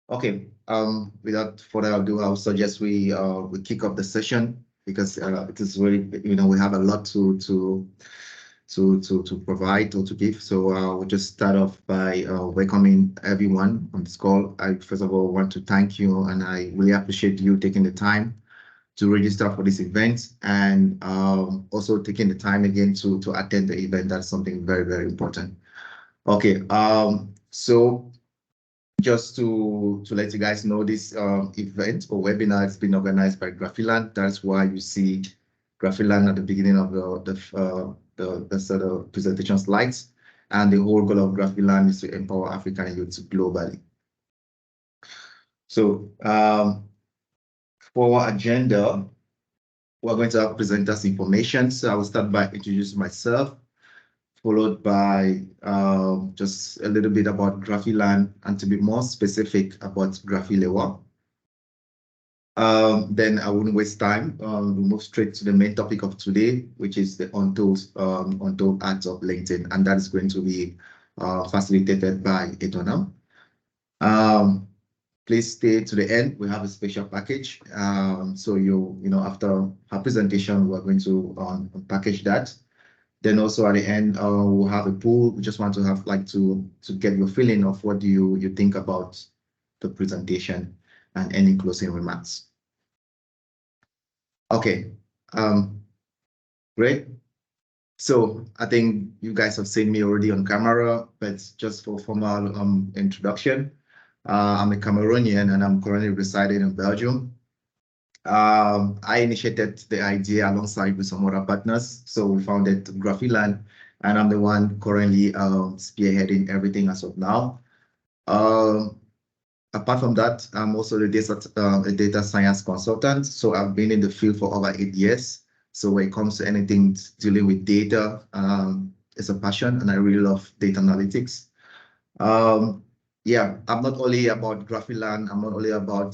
Okay. Without further ado, I would suggest we kick off the session because it is really, we have a lot to provide or to give. So we'll just start off by welcoming everyone on this call. I first of all want to thank you, and I really appreciate you taking the time to register for this event, and also taking the time again to attend the event. That's something very, very important. Okay. So just to let you guys know, this event or webinar has been organized by Graffiland. That's why you see Graffiland at the beginning of the sort of presentation slides. And the whole goal of Graffiland is to empower African youth globally. So for our agenda, we're going to have presenters information. So I will start by introducing myself, followed by just a little bit about Graffiland, and to be more specific about Graffiland-Lewa. Then I wouldn't waste time. We'll move straight to the main topic of today, which is the untold art of LinkedIn, and that is going to be facilitated by Etonam. Please stay to the end. We have a special package. So after her presentation, we're going to package that. Then also at the end, we'll have a poll. We just want to have to get your feeling of what do you think about the presentation and any closing remarks. Okay, great. So I think you guys have seen me already on camera, but just for formal introduction, I'm a Cameroonian and I'm currently residing in Belgium. I initiated the idea alongside with some other partners. So we founded Graffiland, and I'm the one currently spearheading everything as of now. Apart from that, I'm also a data science consultant. So I've been in the field for over 8 years. So when it comes to anything dealing with data, it's a passion, and I really love data analytics. Yeah, I'm not only about Graffiland, I'm not only about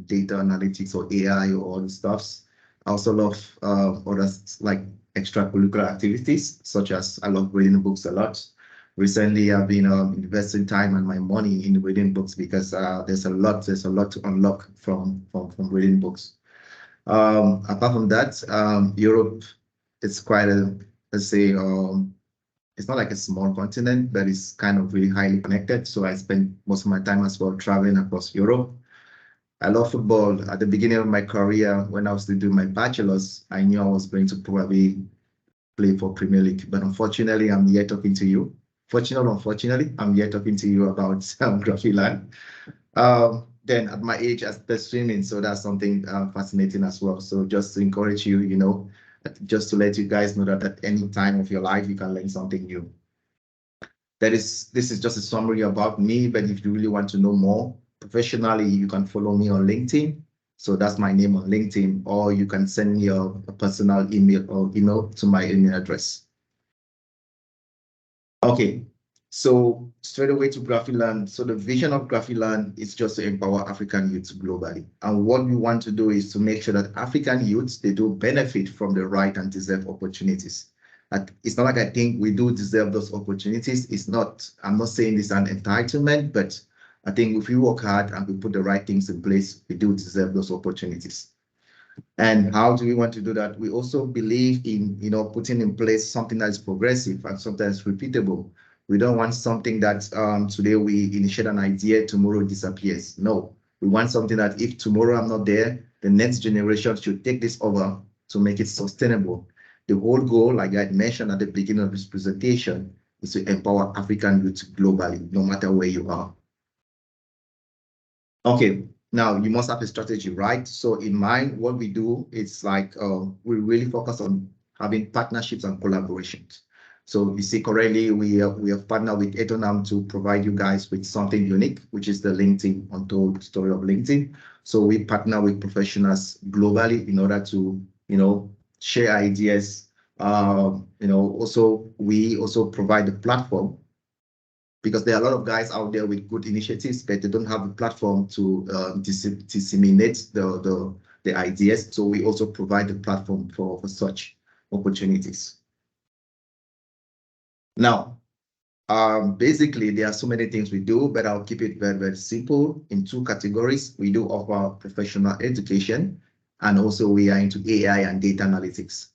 data analytics or AI or all the stuffs. I also love other like extracurricular activities, such as I love reading books a lot. Recently, I've been investing time and my money in reading books because there's a lot to unlock from reading books. Apart from that, Europe is quite a, let's say, it's not like a small continent, but it's kind of really highly connected. So I spend most of my time as well traveling across Europe. I love football. At the beginning of my career, when I was still doing my bachelor's, I knew I was going to probably play for Premier League. But unfortunately, I'm here talking to you. Unfortunately, I'm here talking to you about Graffiland. Then at my age, I started swimming. So that's something fascinating as well. So just to encourage you, just to let you guys know that at any time of your life, you can learn something new. This is just a summary about me, but if you really want to know more professionally, you can follow me on LinkedIn. So that's my name on LinkedIn, or you can send me a personal email or email to my email address. Okay, so straight away to Graffiland. So the vision of Graffiland is just to empower African youths globally. And what we want to do is to make sure that African youths, they do benefit from the right and deserve opportunities. It's not like I think we do deserve those opportunities. I'm not saying it's an entitlement, but I think if we work hard and we put the right things in place, we do deserve those opportunities. And how do we want to do that? We also believe in, putting in place something that is progressive and something that's repeatable. We don't want something that today we initiate an idea, tomorrow it disappears. No, we want something that if tomorrow I'm not there, the next generation should take this over to make it sustainable. The whole goal, like I mentioned at the beginning of this presentation, is to empower African youth globally, no matter where you are. Okay, now you must have a strategy, right? So in mind, what we do is we really focus on having partnerships and collaborations. So you see, currently we have partnered with Etonam to provide you guys with something unique, which is the LinkedIn Untold Story of LinkedIn. So we partner with professionals globally in order to, share ideas. Also we also provide the platform, because there are a lot of guys out there with good initiatives, but they don't have a platform to disseminate the ideas. So we also provide the platform for such opportunities. Now, Basically, there are so many things we do, but I'll keep it very, very simple in two categories. We do offer professional education, and also we are into AI and data analytics.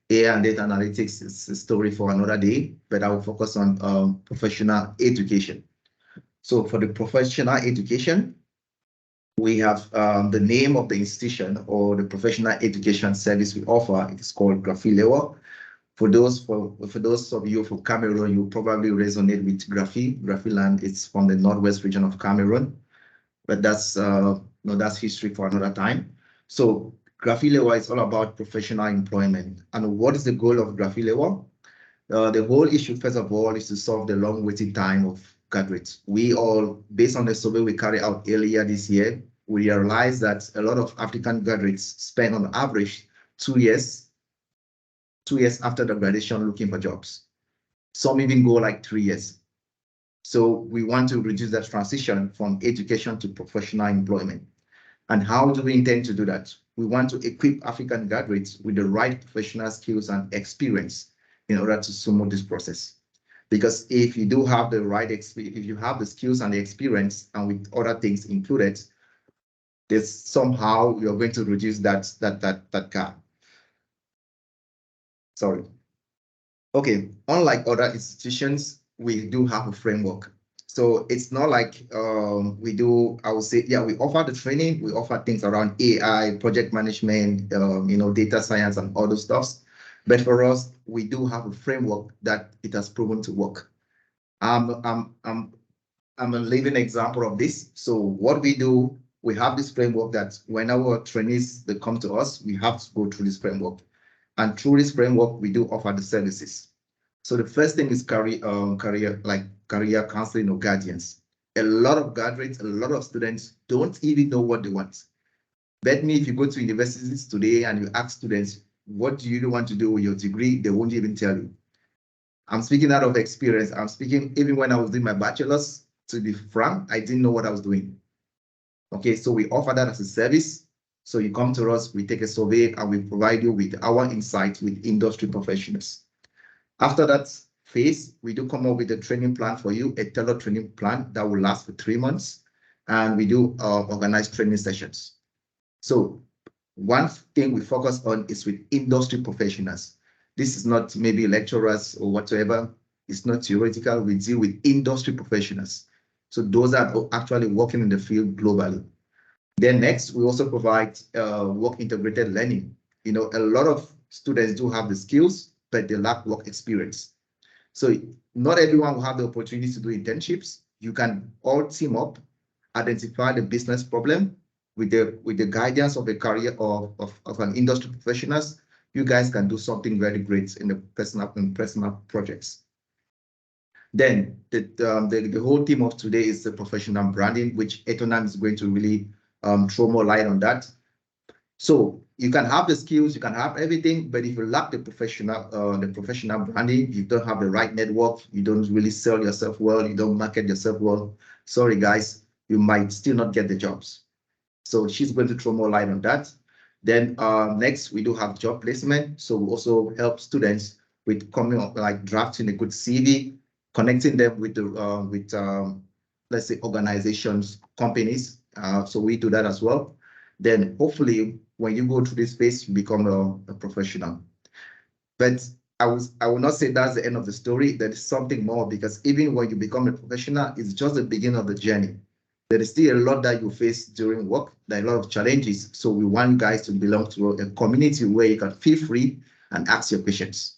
AI and data analytics is a story for another day, but I will focus on professional education. So for the professional education, we have the name of the institution or the professional education service we offer. It is called Graffiland-Lewa. For those of you from Cameroon, you probably resonate with Graffiland. It's from the northwest region of Cameroon, but that's that's history for another time. So Graffiland-Lewa is all about professional employment. And what is the goal of Graffiland-Lewa? The whole issue, first of all, is to solve the long waiting time of graduates. We all, based on the survey we carried out earlier this year, we realized that a lot of African graduates spend on average 2 years after the graduation looking for jobs. Some even go like 3 years. So we want to reduce that transition from education to professional employment. And how do we intend to do that? We want to equip African graduates with the right professional skills and experience in order to smooth this process. Because if you do have the right experience, if you have the skills and the experience, and with other things included, there's somehow you're going to reduce that gap. Sorry. Okay, unlike other institutions, we do have a framework. So it's not like we do, I would say, yeah, we offer the training, we offer things around AI, project management, data science and all those stuffs. But for us, we do have a framework that it has proven to work. I'm a living example of this. So what we do, we have this framework that when our trainees, they come to us, we have to go through this framework. And through this framework, we do offer the services. So the first thing is career counseling or guardians. A lot of graduates, a lot of students don't even know what they want. Bet me if you go to universities today and you ask students, what do you want to do with your degree? They won't even tell you. I'm speaking out of experience. I'm speaking even when I was doing my bachelor's, to be frank, I didn't know what I was doing. Okay, so we offer that as a service. So you come to us, we take a survey, and we provide you with our insights with industry professionals. After that phase, we do come up with a training plan for you, a tailored training plan that will last for 3 months. And we do organize training sessions. So one thing we focus on is with industry professionals. This is not maybe lecturers or whatever. It's not theoretical. We deal with industry professionals. So those are actually working in the field globally. Then next, we also provide work integrated learning. A lot of students do have the skills, but they lack work experience. So not everyone will have the opportunity to do internships. You can all team up, identify the business problem with the guidance of a career of an industry professionals. You guys can do something very great in the personal projects. Then the whole theme of today is the professional branding, which Etonan is going to really throw more light on that. So you can have the skills, you can have everything, but if you lack the professional branding, you don't have the right network, you don't really sell yourself well, you don't market yourself well, sorry guys, you might still not get the jobs. So she's going to throw more light on that. Then next, we do have job placement. So we also help students with coming up, like drafting a good CV, connecting them with let's say organizations, companies. So we do that as well. Then hopefully when you go through this phase, you become a professional. But I will not say that's the end of the story. There is something more, because even when you become a professional, it's just the beginning of the journey. There is still a lot that you face during work. There are a lot of challenges. So we want guys to belong to a community where you can feel free and ask your questions.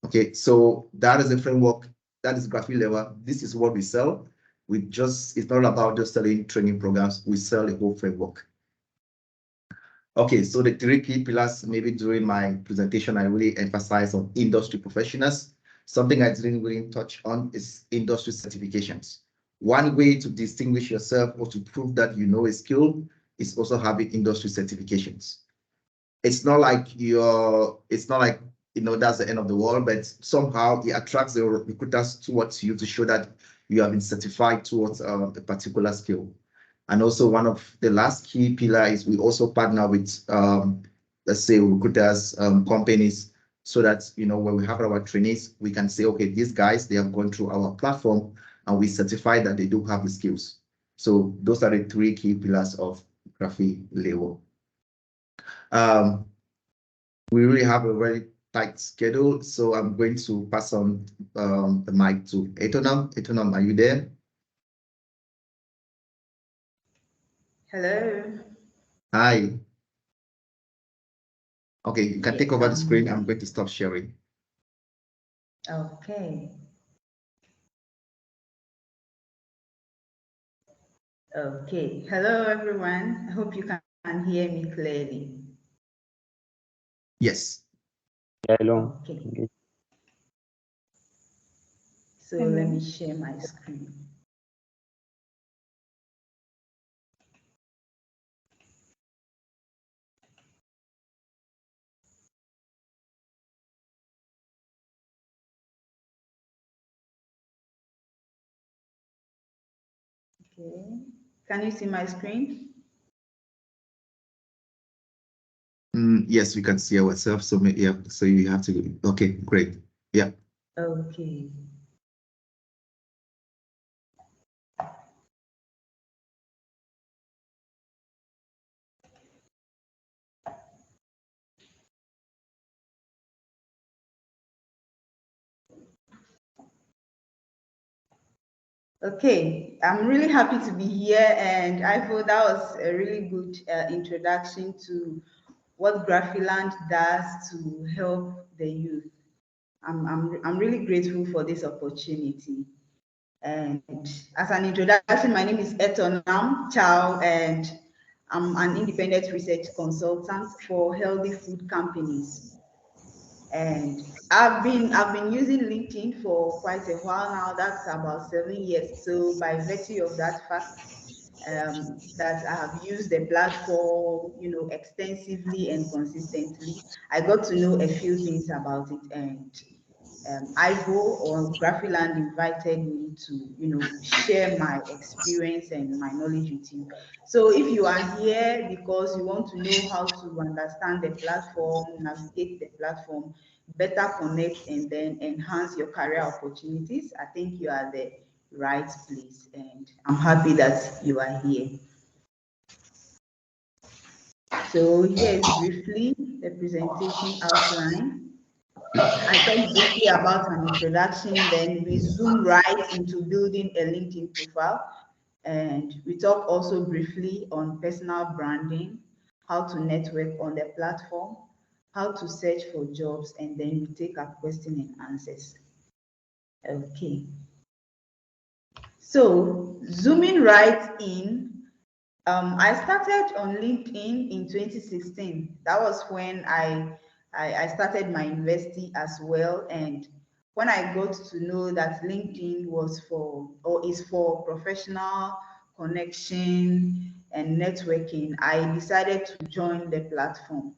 Okay, so that is the framework. That is Graffiland-Lewa. This is what we sell. It's not about just selling training programs. We sell the whole framework. Okay, so the 3 key pillars, maybe during my presentation, I really emphasize on industry professionals. Something I didn't really touch on is industry certifications. One way to distinguish yourself or to prove that you know a skill is also having industry certifications. It's not like that's the end of the world, but somehow it attracts the recruiters towards you to show that you have been certified towards a particular skill. And also one of the last key pillars is we also partner with, let's say, recruiters, companies so that, when we have our trainees, we can say, okay, these guys, they have gone through our platform and we certify that they do have the skills. So those are the three key pillars of Graffiland-Lewa. We really have a very tight schedule, so I'm going to pass on the mic to Etonam. Etonam, are you there? Hello. Hi. Okay, you can take Yes, over the screen. I'm going to stop sharing. Okay. Okay. Hello, everyone. I hope you can hear me clearly. Yes. Hello. Okay. So let me share my screen. Okay. Can you see my screen? Yes, we can see ourselves. So yeah, so you have to. Okay, great. Yeah. Okay. Okay, I'm really happy to be here, and I thought that was a really good introduction to what Graffiland does to help the youth. I'm really grateful for this opportunity. And as an introduction, my name is Etonam Chow, and I'm an independent research consultant for healthy food companies. And I've been using LinkedIn for quite a while now. That's about 7 years. So by virtue of that fact, that I have used the platform, extensively and consistently, I got to know a few things about it. And Ivo or Graffiland invited me to, share my experience and my knowledge with you. So if you are here because you want to know how to understand the platform, navigate the platform, better connect and then enhance your career opportunities, I think you are the right place. And I'm happy that you are here. So here is briefly the presentation outline. I talked briefly about an introduction, then we zoom right into building a LinkedIn profile. And we talk also briefly on personal branding, how to network on the platform, how to search for jobs, and then we take up question and answers. Okay. So zooming right in, I started on LinkedIn in 2016. That was when I started my university as well. And when I got to know that LinkedIn was for or is for professional connection and networking, I decided to join the platform.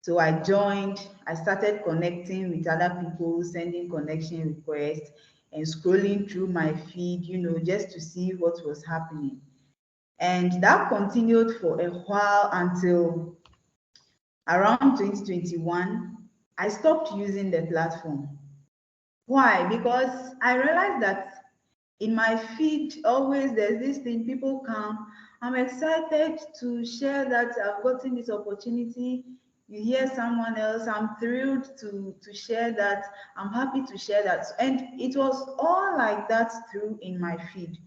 So I joined, I started connecting with other people, sending connection requests and scrolling through my feed, just to see what was happening. And that continued for a while until around 2021. I stopped using the platform. Why? Because I realized that in my feed, always there's this thing, people come, I'm excited to share that I've gotten this opportunity. You hear someone else, I'm thrilled to share that. I'm happy to share that. And it was all like that through in my feed.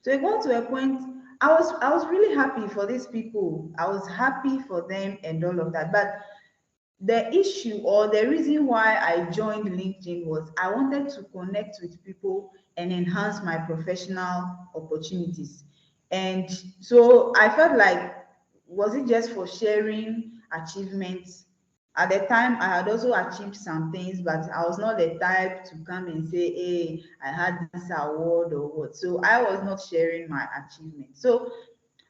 So it got to a point, I was really happy for these people. I was happy for them and all of that. But the issue or the reason why I joined LinkedIn was I wanted to connect with people and enhance my professional opportunities. And so I felt like, was it just for sharing achievements? At the time, I had also achieved some things, but I was not the type to come and say, hey, I had this award or what. So I was not sharing my achievements. So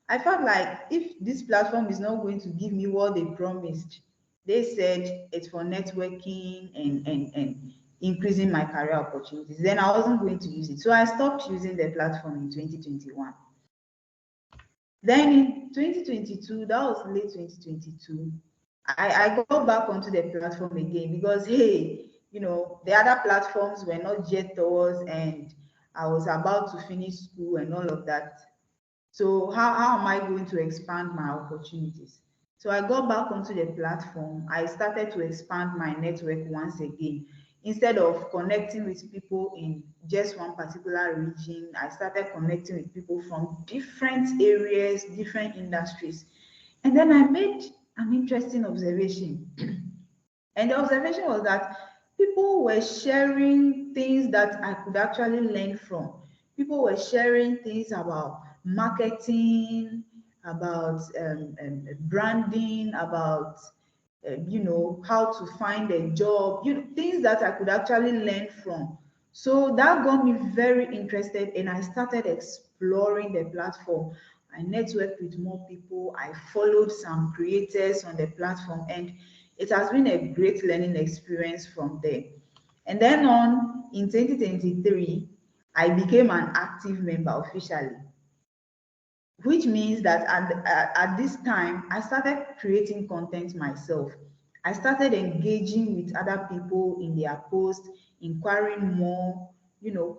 I felt like if this platform is not going to give me what they promised, they said it's for networking and increasing my career opportunities, then I wasn't going to use it. So I stopped using the platform in 2021. Then in 2022, that was late 2022, I go back onto the platform again because, hey, the other platforms were not yet towards, and I was about to finish school and all of that. So how am I going to expand my opportunities? So I got back onto the platform. I started to expand my network once again. Instead of connecting with people in just one particular region, I started connecting with people from different areas, different industries. And then I made an interesting observation. And the observation was that people were sharing things that I could actually learn from. People were sharing things about marketing, about branding, about how to find a job, things that I could actually learn from. So that got me very interested, and I started exploring the platform. I networked with more people. I followed some creators on the platform, and it has been a great learning experience from there. And then on in 2023, I became an active member officially, which means that at this time, I started creating content myself. I started engaging with other people in their posts, inquiring more,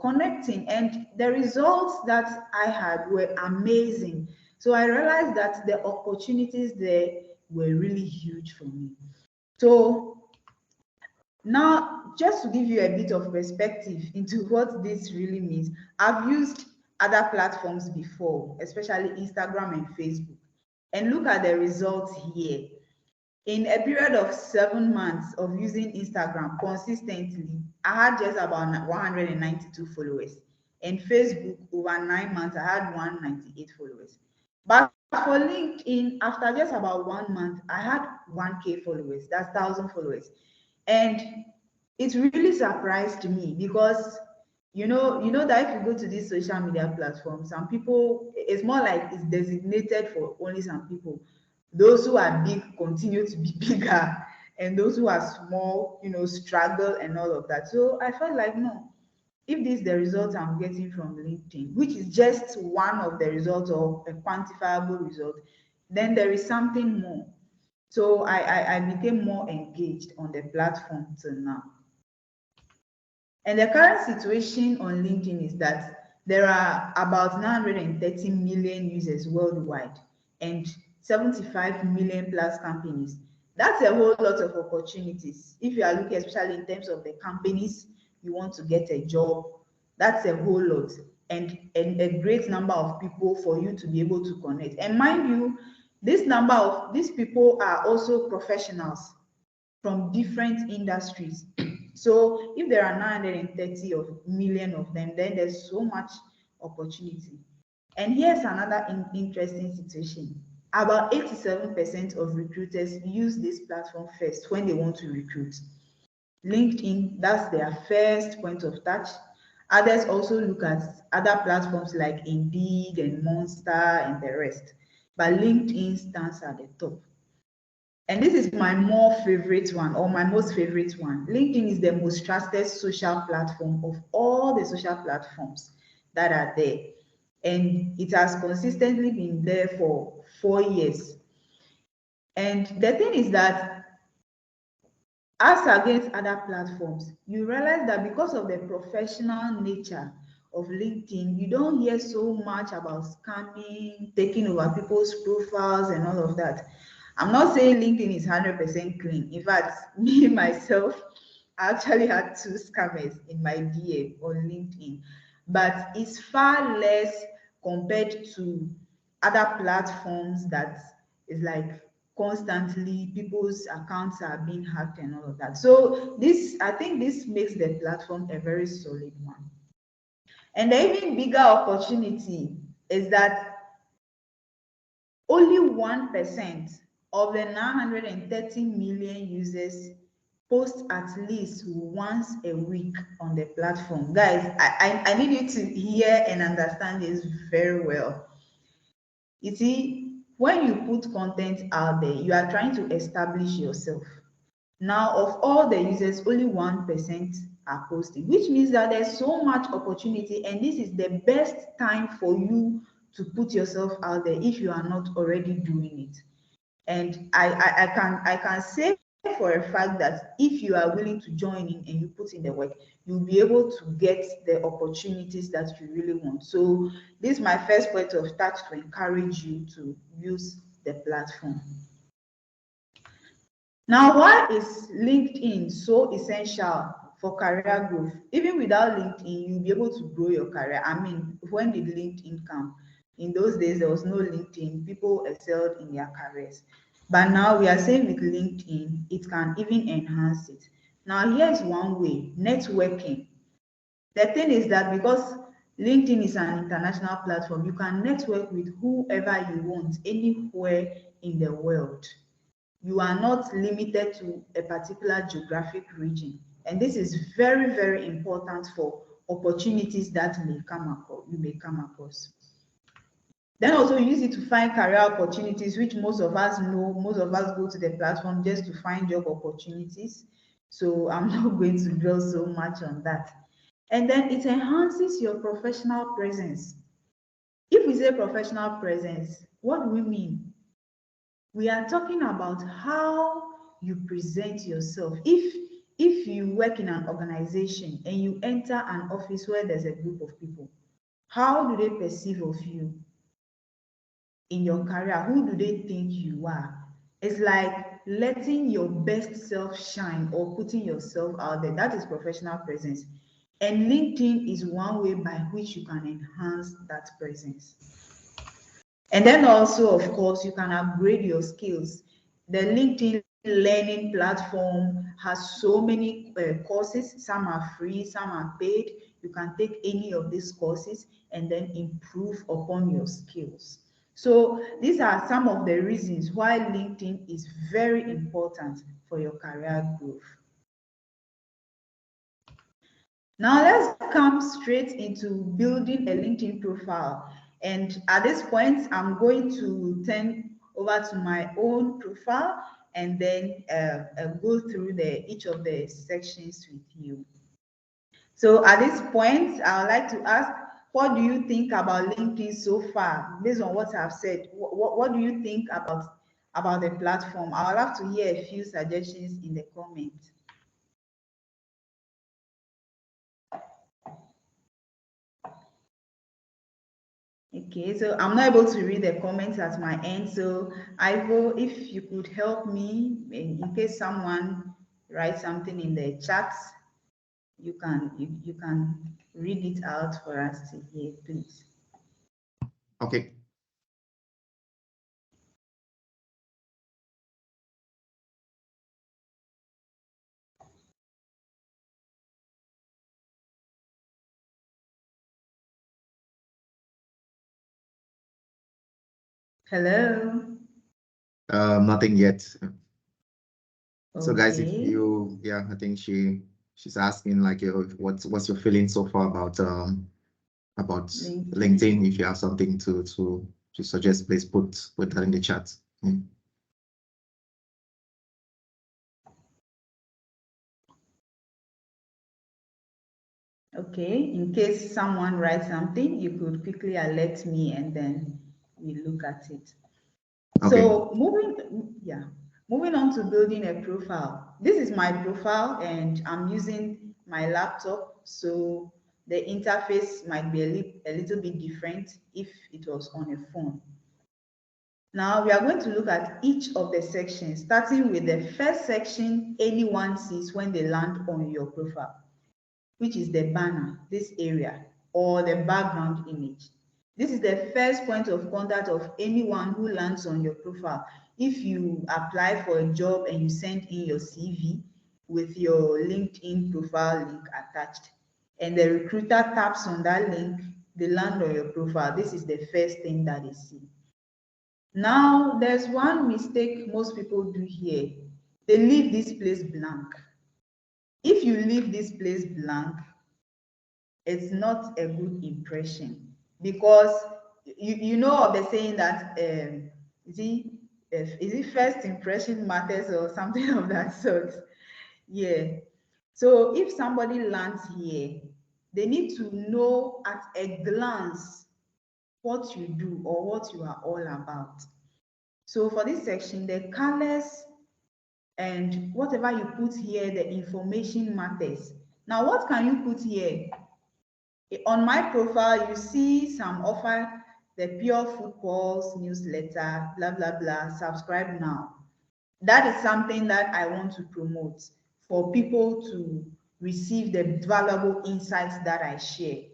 connecting. And the results that I had were amazing. So I realized that the opportunities there were really huge for me. So now, just to give you a bit of perspective into what this really means, I've used other platforms before, especially Instagram and Facebook. And look at the results here. In a period of 7 months of using Instagram consistently, I had just about 192 followers. And Facebook, over 9 months, I had 198 followers. But for LinkedIn, after just about 1 month, I had 1K followers. That's 1,000 followers. And it really surprised me because you know that if you go to these social media platforms, some people, it's more like it's designated for only some people. Those who are big continue to be bigger, and those who are small, struggle and all of that. So I felt like, no, if this is the result I'm getting from LinkedIn, which is just one of the results of a quantifiable result, then there is something more. So I became more engaged on the platform till now. And the current situation on LinkedIn is that there are about 930 million users worldwide and 75 million plus companies. That's a whole lot of opportunities. If you are looking, especially in terms of the companies, you want to get a job, that's a whole lot. And a great number of people for you to be able to connect. And mind you, this number of these people are also professionals from different industries. So if there are 930 million of them, then there's so much opportunity. And here's another interesting situation. About 87% of recruiters use this platform first when they want to recruit. LinkedIn, that's their first point of touch. Others also look at other platforms like Indeed and Monster and the rest. But LinkedIn stands at the top. And this is my more favorite one, or my most favorite one. LinkedIn is the most trusted social platform of all the social platforms that are there. And it has consistently been there for 4 years. And the thing is that, as against other platforms, you realize that because of the professional nature of LinkedIn, you don't hear so much about scamming, taking over people's profiles and all of that. I'm not saying LinkedIn is 100% clean. In fact, me myself, I actually had 2 scammers in my DM on LinkedIn, but it's far less compared to other platforms that is like constantly people's accounts are being hacked and all of that. So I think this makes the platform a very solid one. And the even bigger opportunity is that only 1% of the 930 million users post at least once a week on the platform. Guys, I need you to hear and understand this very well. You see, when you put content out there, you are trying to establish yourself. Now, of all the users, only 1% are posting, which means that there's so much opportunity, and this is the best time for you to put yourself out there if you are not already doing it. And I can say for a fact that if you are willing to join in and you put in the work, you'll be able to get the opportunities that you really want. So this is my first point of touch to encourage you to use the platform. Now, why is LinkedIn so essential for career growth? Even without LinkedIn, you'll be able to grow your career. I mean, when did LinkedIn come? In those days, there was no LinkedIn. People excelled in their careers. But now we are saying with LinkedIn, it can even enhance it. Now, here's one way, networking. The thing is that because LinkedIn is an international platform, you can network with whoever you want anywhere in the world. You are not limited to a particular geographic region. And this is very, very important for opportunities that you may come across. Then also use it to find career opportunities, which most of us know. Most of us go to the platform just to find job opportunities. So I'm not going to dwell so much on that. And then it enhances your professional presence. If we say professional presence, what do we mean? We are talking about how you present yourself. If you work in an organization and you enter an office where there's a group of people, how do they perceive of you in your career? Who do they think you are? It's like letting your best self shine or putting yourself out there. That is professional presence. And LinkedIn is one way by which you can enhance that presence. And then also, of course, you can upgrade your skills. The LinkedIn learning platform has so many courses. Some are free, some are paid. You can take any of these courses and then improve upon your skills. So these are some of the reasons why LinkedIn is very important for your career growth. Now let's come straight into building a LinkedIn profile. And at this point, I'm going to turn over to my own profile and then go through each of the sections with you. So at this point, I would like to ask, what do you think about LinkedIn so far? Based on what I've said, what do you think about the platform? I would love to hear a few suggestions in the comments. Okay, so I'm not able to read the comments at my end. So Ivo, if you could help me in case someone writes something in the chat, you can read it out for us to hear, please. Okay. Hello. Nothing yet. So guys, if Okay. you, yeah, I think she's asking like, what's your feeling so far about LinkedIn? If you have something to suggest, please put that in the chat. Okay, in case someone writes something, you could quickly alert me and then we look at it. Okay. So moving on to building a profile. This is my profile and I'm using my laptop, so the interface might be a little bit different if it was on a phone. Now we are going to look at each of the sections, starting with the first section anyone sees when they land on your profile, which is the banner, this area, or the background image. This is the first point of contact of anyone who lands on your profile. If you apply for a job and you send in your CV with your LinkedIn profile link attached, and the recruiter taps on that link, they land on your profile. This is the first thing that they see. Now, there's one mistake most people do here. They leave this place blank. If you leave this place blank, it's not a good impression, because you know of the saying that is it first impression matters or something of that sort. Yeah. So if somebody lands here, they need to know at a glance what you do or what you are all about. So for this section, the colors and whatever you put here, the information matters. Now, what can you put here? On my profile, you see some offer the Pure Food Pulse newsletter, blah, blah, blah, subscribe now. That is something that I want to promote for people to receive the valuable insights that I share.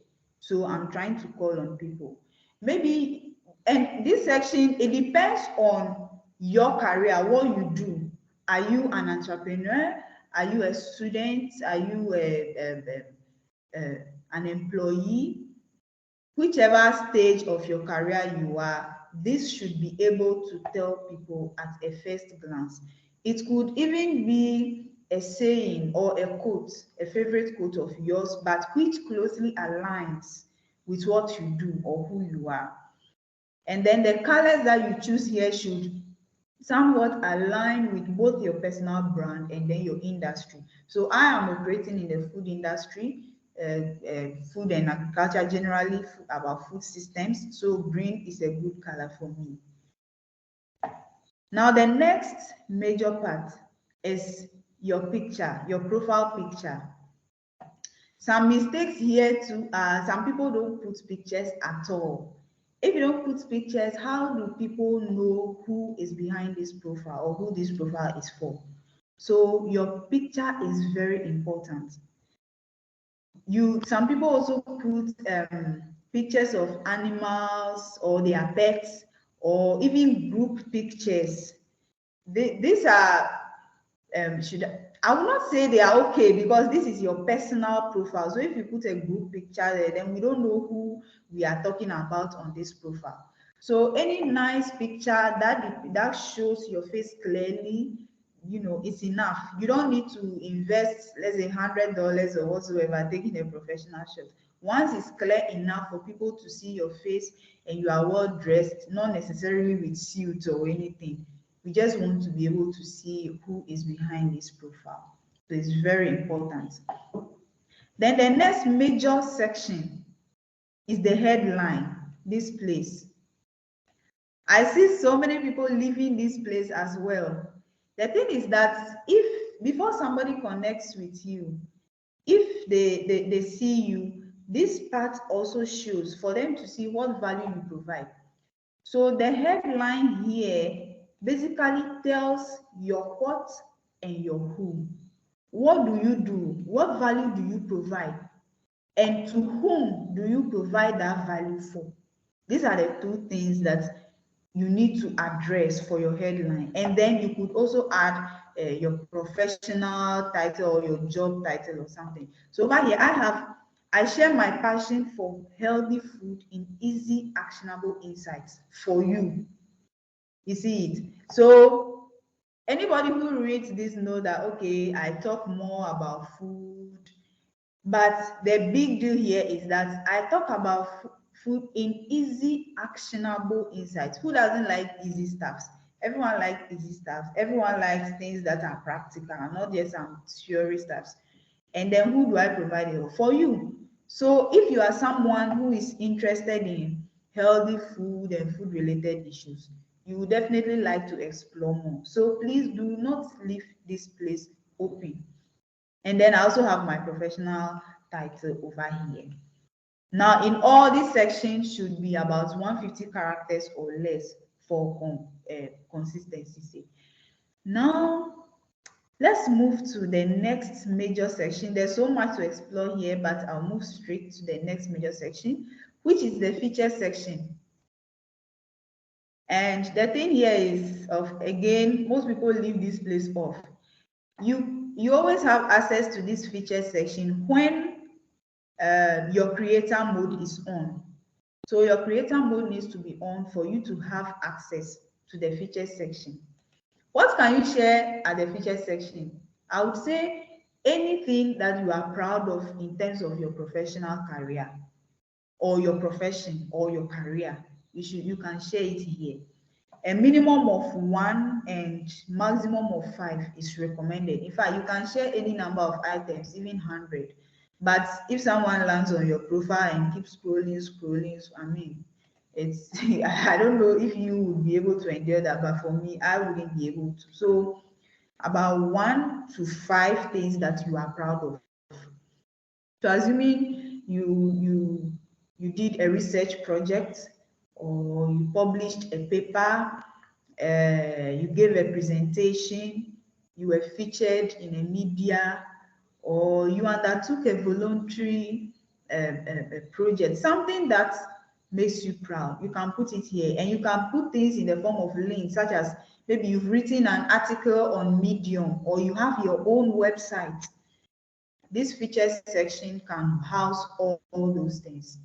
So I'm trying to call on people. Maybe, and this section, it depends on your career, what you do. Are you an entrepreneur? Are you a student? Are you an employee? Whichever stage of your career you are, this should be able to tell people at a first glance. It could even be a saying or a quote, a favorite quote of yours, but which closely aligns with what you do or who you are. And then the colors that you choose here should somewhat align with both your personal brand and then your industry. So I am operating in the food industry, food and agriculture, generally about food systems. So green is a good color for me. Now the next major part is your picture, your profile picture. Some mistakes here too are some people don't put pictures at all. If you don't put pictures, how do people know who is behind this profile or who this profile is for? So your picture is very important. Some people also put pictures of animals or their pets or even group pictures. These are I will not say they are okay because this is your personal profile. So if you put a group picture there, then we don't know who we are talking about on this profile. So any nice picture that shows your face clearly, it's enough. You don't need to invest, let's say, $100 or whatsoever taking a professional shot. Once it's clear enough for people to see your face and you are well dressed, not necessarily with suit or anything, we just want to be able to see who is behind this profile. So it's very important. Then the next major section is the headline, this place. I see so many people leaving this place as well. The thing is that if before somebody connects with you, if they see you, this part also shows for them to see what value you provide. So the headline here basically tells your what and your who. What do you do? What value do you provide? And to whom do you provide that value for? These are the two things that you need to address for your headline. And then you could also add your professional title or your job title or something. So over here, I share my passion for healthy food in easy, actionable insights for you. You see it? So anybody who reads this know that, okay, I talk more about food, but the big deal here is that I talk about food in easy, actionable insights. Who doesn't like easy stuffs? Everyone likes easy stuff. Everyone likes things that are practical, not just some theory stuffs. And then who do I provide it for? You. So if you are someone who is interested in healthy food and food related issues, you would definitely like to explore more. So please do not leave this place open. And then I also have my professional title over here. Now, in all, this section should be about 150 characters or less for consistency's sake. Now, let's move to the next major section. There's so much to explore here, but I'll move straight to the next major section, which is the feature section. And the thing here is, again, most people leave this place off. You always have access to this feature section when your creator mode is on. So your creator mode needs to be on for you to have access to the feature section. What can you share at the feature section? I would say anything that you are proud of in terms of your professional career or your profession or your career. You can share it here. A minimum of 1 and maximum of 5 is recommended. In fact, you can share any number of items, even 100. But if someone lands on your profile and keeps scrolling, It's I don't know if you would be able to endure that, but for me, I wouldn't be able to. So about 1 to 5 things that you are proud of. So assuming you did a research project, or you published a paper, you gave a presentation, you were featured in a media, or you undertook a voluntary project, something that makes you proud. You can put it here, and you can put things in the form of links, such as maybe you've written an article on Medium, or you have your own website. This features section can house all those things.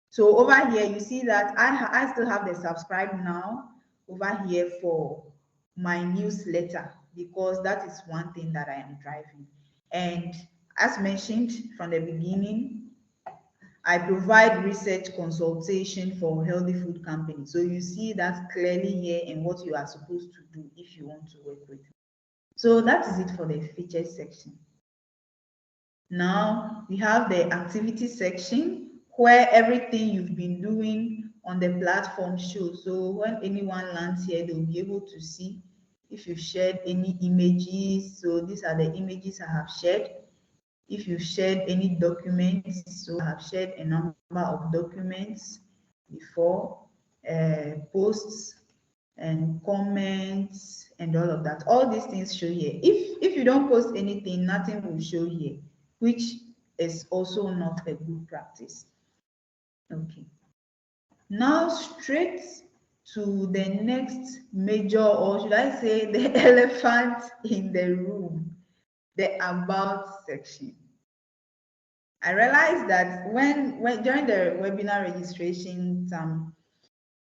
So over here, you see that I still have the subscribe now over here for my newsletter, because that is one thing that I am driving. And as mentioned from the beginning, I provide research consultation for healthy food companies. So you see that clearly here in what you are supposed to do if you want to work with me. So that is it for the features section. Now we have the activity section, where everything you've been doing on the platform shows. So when anyone lands here, they'll be able to see if you've shared any images. So these are the images I have shared. If you've shared any documents, so I have shared a number of documents before, posts and comments and all of that. All these things show here. If you don't post anything, nothing will show here, which is also not a good practice. Okay. Now straight to the next major, or should I say the elephant in the room, the about section. I realized that when during the webinar registration,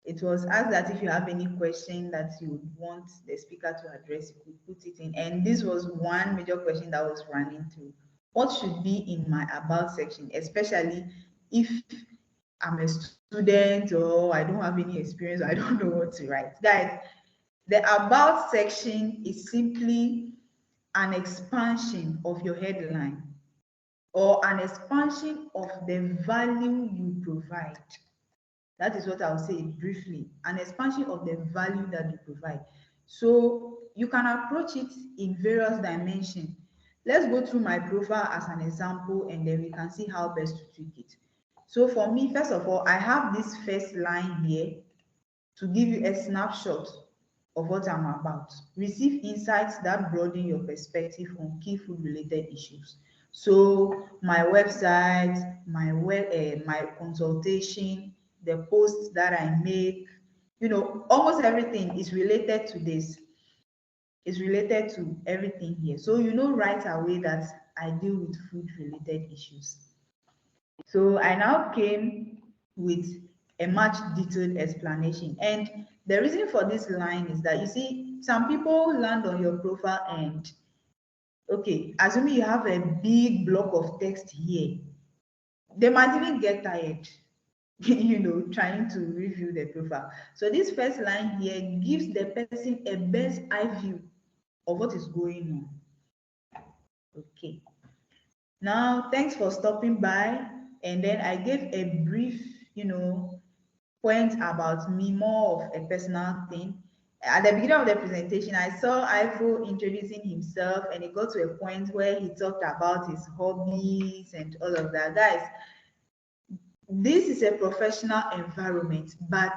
it was asked that if you have any question that you would want the speaker to address, you could put it in. And this was one major question that was running through. What should be in my about section, especially if I'm a student or I don't have any experience, or I don't know what to write. Guys, the about section is simply an expansion of your headline, or an expansion of the value you provide. That is what I'll say briefly, an expansion of the value that you provide. So you can approach it in various dimensions. Let's go through my profile as an example, and then we can see how best to tweak it. So for me, first of all, I have this first line here to give you a snapshot of what I'm about. Receive insights that broaden your perspective on key food related issues. So my website, my consultation, the posts that I make, almost everything is related to this. Is related to everything here. So you know right away that I deal with food related issues. So I now came with a much detailed explanation. And the reason for this line is that, you see, some people land on your profile and, okay, assuming you have a big block of text here, they might even get tired, trying to review the profile. So this first line here gives the person a bird's eye view of what is going on. Okay. Now, thanks for stopping by. And then I gave a brief, point about me, more of a personal thing. At the beginning of the presentation, I saw Ivo introducing himself, and it got to a point where he talked about his hobbies and all of that. Guys, this is a professional environment, but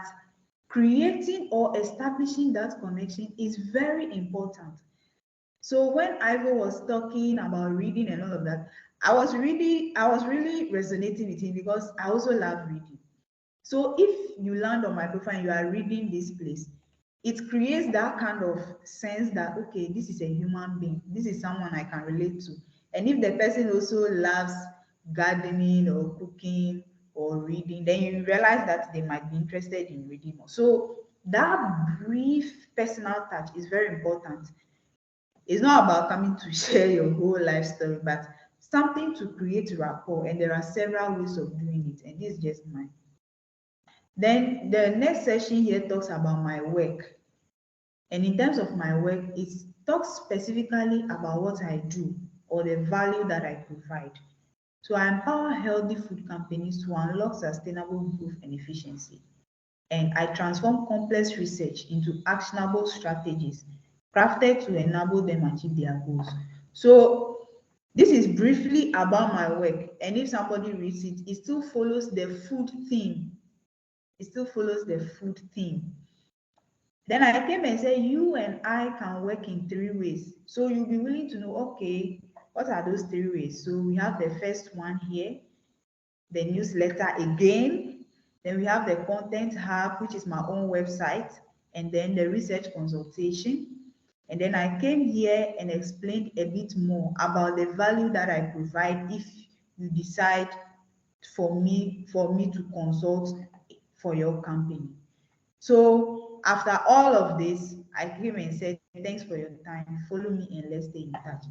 creating or establishing that connection is very important. So when Ivo was talking about reading and all of that, I was really resonating with him, because I also love reading. So if you land on my profile and you are reading this place, it creates that kind of sense that, okay, this is a human being, this is someone I can relate to. And if the person also loves gardening or cooking or reading, then you realize that they might be interested in reading more. So that brief personal touch is very important. It's not about coming to share your whole life story, but something to create rapport. And there are several ways of doing it, and this is just mine. Then the next session here talks about my work. And in terms of my work, it talks specifically about what I do or the value that I provide. So I empower healthy food companies to unlock sustainable growth and efficiency. and I transform complex research into actionable strategies crafted to enable them achieve their goals. So this is briefly about my work, and if somebody reads it, it still follows the food theme. It still follows the food theme. Then I came and said, you and I can work in 3 ways. So you'll be willing to know, okay, what are those 3 ways? So we have the first one here, the newsletter again. Then we have the content hub, which is my own website, and then the research consultation. And then I came here and explained a bit more about the value that I provide if you decide for me to consult for your company. So after all of this, I came and said, thanks for your time. Follow me and let's stay in touch.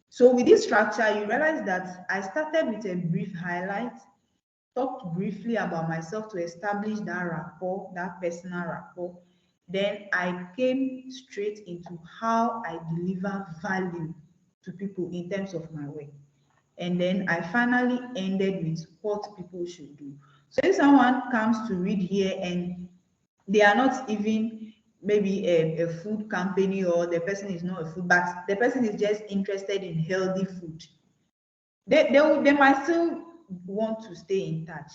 So with this structure, you realize that I started with a brief highlight, talked briefly about myself to establish that rapport, that personal rapport. Then I came straight into how I deliver value to people in terms of my work. And then I finally ended with what people should do. So if someone comes to read here and they are not even maybe a food company, or the person is not a food, but the person is just interested in healthy food, they might still want to stay in touch.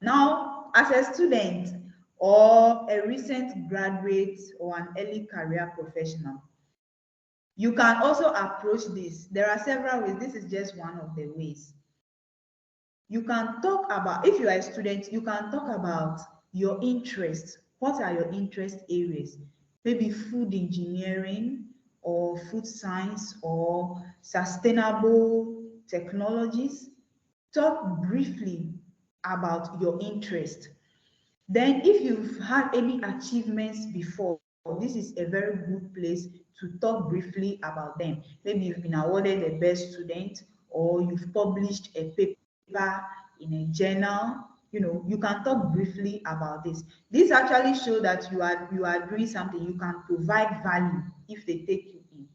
Now, as a student or a recent graduate or an early career professional, you can also approach this. There are several ways. This is just one of the ways. You can talk about, if you are a student, you can talk about your interests. What are your interest areas? Maybe food engineering or food science or sustainable technologies. Talk briefly about your interest. Then if you've had any achievements before, this is a very good place to talk briefly about them. Maybe you've been awarded a best student, or you've published a paper in a journal. You can talk briefly about this. This actually shows that you are doing something. You can provide value if they take you in.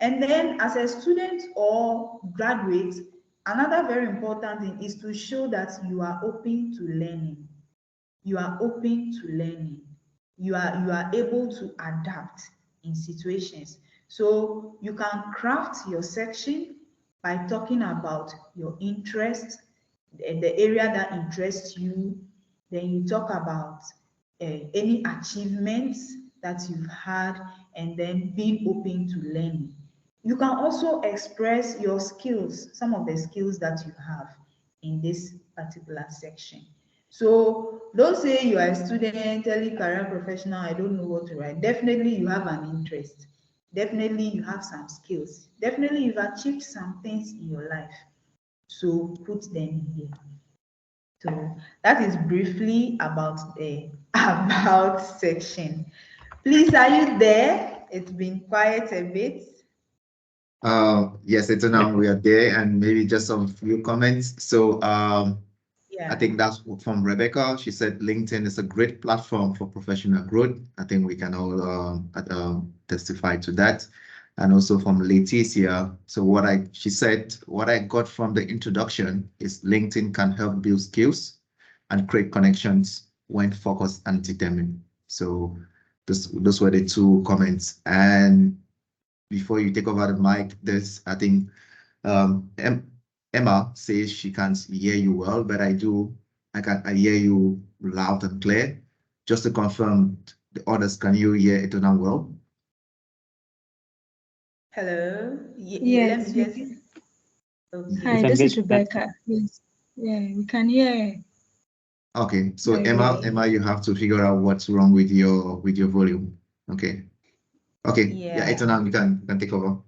And then as a student or graduate, another very important thing is to show that you are open to learning. You are open to learning. You are able to adapt in situations. So you can craft your section by talking about your interest, the area that interests you. Then you talk about any achievements that you've had, and then being open to learning. You can also express your skills, some of the skills that you have in this particular section. So don't say you are a student, early career professional, I don't know what to write. Definitely you have an interest. Definitely you have some skills. Definitely you've achieved some things in your life. So put them here. So that is briefly about the about section. Please, are you there? It's been quiet a bit. Yes, it's now we are there, and maybe just some few comments. So I Yeah. think that's from Rebecca. She said LinkedIn is a great platform for professional growth. I think we can all testify to that. And also from Leticia. So she said, what I got from the introduction is LinkedIn can help build skills and create connections when focused and determined. So those were the two comments. And before you take over the mic, I think Emma says she can't hear you well, but I hear you loud and clear. Just to confirm, the others, can you hear it well? Hello. Let Yes, me we just. can. Okay. Hi, this is Rebecca. Yes, yeah, we can hear. Okay, so very Emma, well. Emma, you have to figure out what's wrong with your volume. Okay. Okay. Yeah, Yeah. you can take over.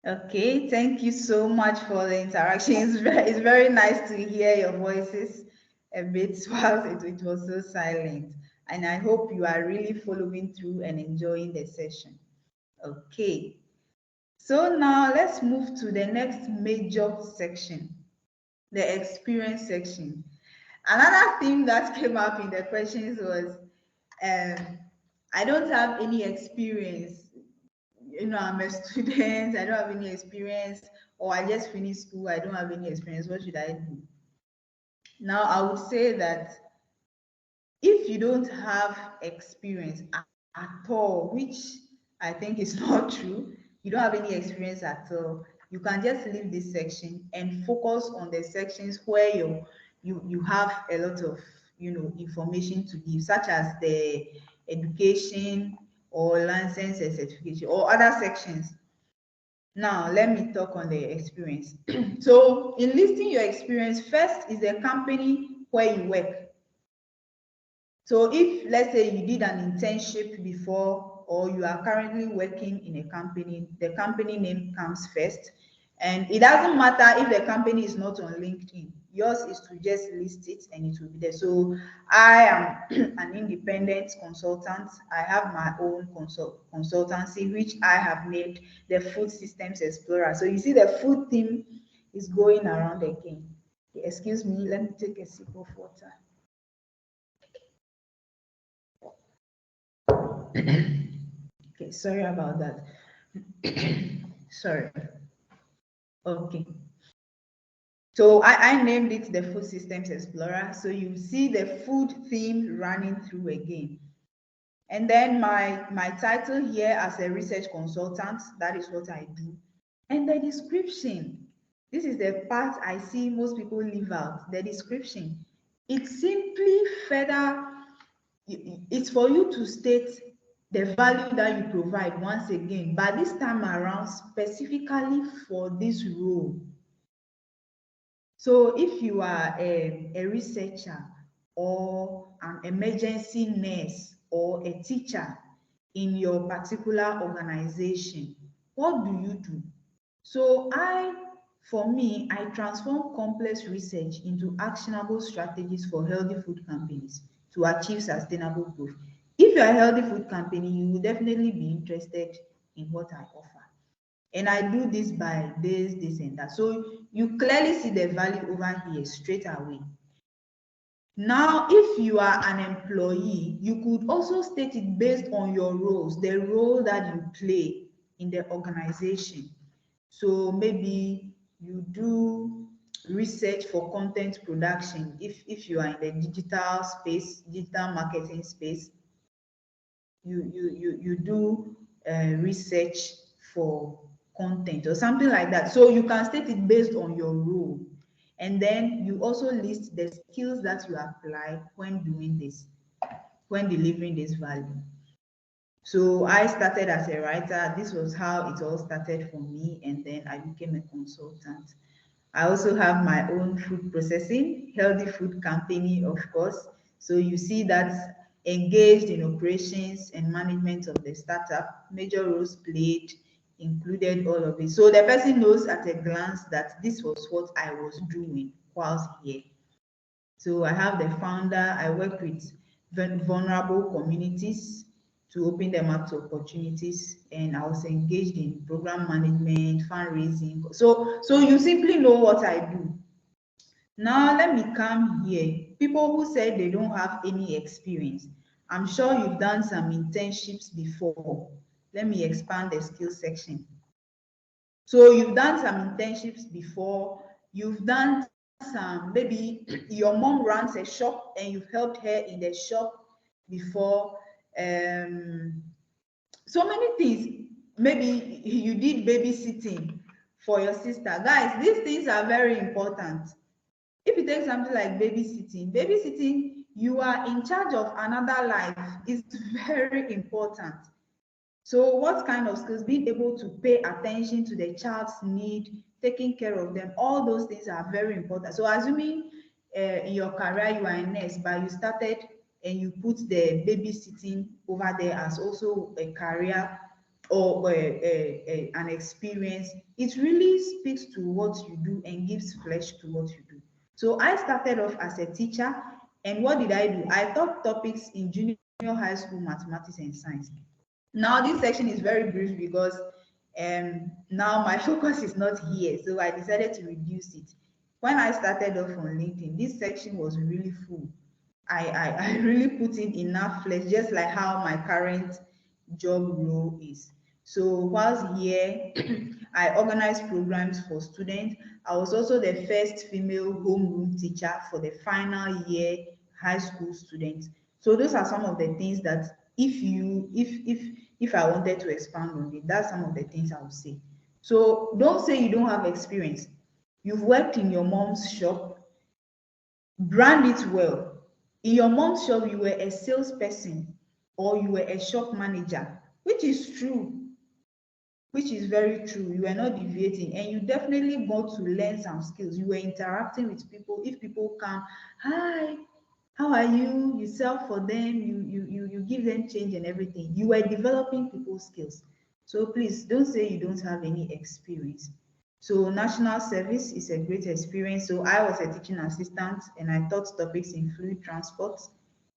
Okay. Thank you so much for the interaction. It's very nice to hear your voices a bit while it was so silent. And I hope you are really following through and enjoying the session. Okay. So now let's move to the next major section, the experience section. Another theme that came up in the questions was, I don't have any experience. I'm a student, I don't have any experience, or I just finished school, I don't have any experience. What should I do? Now, I would say that if if you don't have experience at all, which I think is not true, you don't have any experience at all, you can just leave this section and focus on the sections where you have a lot of information to give, such as the education or license and certification or other sections. Now let me talk on the experience. So in listing your experience, first is the company where you work. So if, let's say, you did an internship before, or you are currently working in a company, the company name comes first. And it doesn't matter if the company is not on LinkedIn. Yours is to just list it and it will be there. So I am an independent consultant. I have my own consultancy, which I have named the Food Systems Explorer. So you see the food theme is going around again. Excuse me, let me take a sip of water. Okay, sorry about that. Sorry. Okay. So I named it the Food Systems Explorer. So you see the food theme running through again. And then my title here as a research consultant, that is what I do. And the description, this is the part I see most people leave out, the description. It's simply further, it's for you to state the value that you provide once again, but this time around specifically for this role. So if you are a researcher or an emergency nurse or a teacher in your particular organization, what do you do? So for me, I transform complex research into actionable strategies for healthy food companies to achieve sustainable growth. If you're a healthy food company, you will definitely be interested in what I offer. And I do this by this, and that. So you clearly see the value over here straight away. Now, if you are an employee, you could also state it based on your roles, the role that you play in the organization. So maybe you do research for content production. If you are in the digital space, digital marketing space, you do research for content or something like that. So you can state it based on your role. And then you also list the skills that you apply when doing this, when delivering this value. So I started as a writer. This was how it all started for me. And then I became a consultant. I also have my own food processing, healthy food company, of course. So you see that engaged in operations and management of the startup, major roles played, included all of it. So the person knows at a glance that this was what I was doing whilst here. So I have the founder, I work with vulnerable communities to open them up to opportunities, and I was engaged in program management, fundraising. So you simply know what I do. Now let me come here. People who said they don't have any experience. I'm sure you've done some internships before. Let me expand the skill section. So you've done some internships before, you've done some, maybe your mom runs a shop and you've helped her in the shop before. So many things. Maybe you did babysitting for your sister. Guys, these things are very important. If you take something like babysitting, you are in charge of another life. It's very important. So what kind of skills? Being able to pay attention to the child's need, taking care of them, all those things are very important. So assuming in your career you are a nurse, but you started and you put the babysitting over there as also a career or an experience, it really speaks to what you do and gives flesh to what you do. So I started off as a teacher, and what did I do? I taught topics in junior high school mathematics and science. Now this section is very brief because now my focus is not here, so I decided to reduce it. When I started off on LinkedIn, this section was really full. I really put in enough flesh, just like how my current job role is. So whilst here, I organized programs for students. I was also the first female homeroom teacher for the final year high school students. So those are some of the things that if I wanted to expand on it, that's some of the things I would say. So don't say you don't have experience. You've worked in your mom's shop, brand it well. In your mom's shop, you were a salesperson or you were a shop manager, which is true, which is very true. You were not deviating, and you definitely got to learn some skills. You were interacting with people. If people come, hi, how are you? You sell for them, you give them change and everything. You were developing people's skills. So please don't say you don't have any experience. So national service is a great experience. So I was a teaching assistant and I taught topics in fluid transport,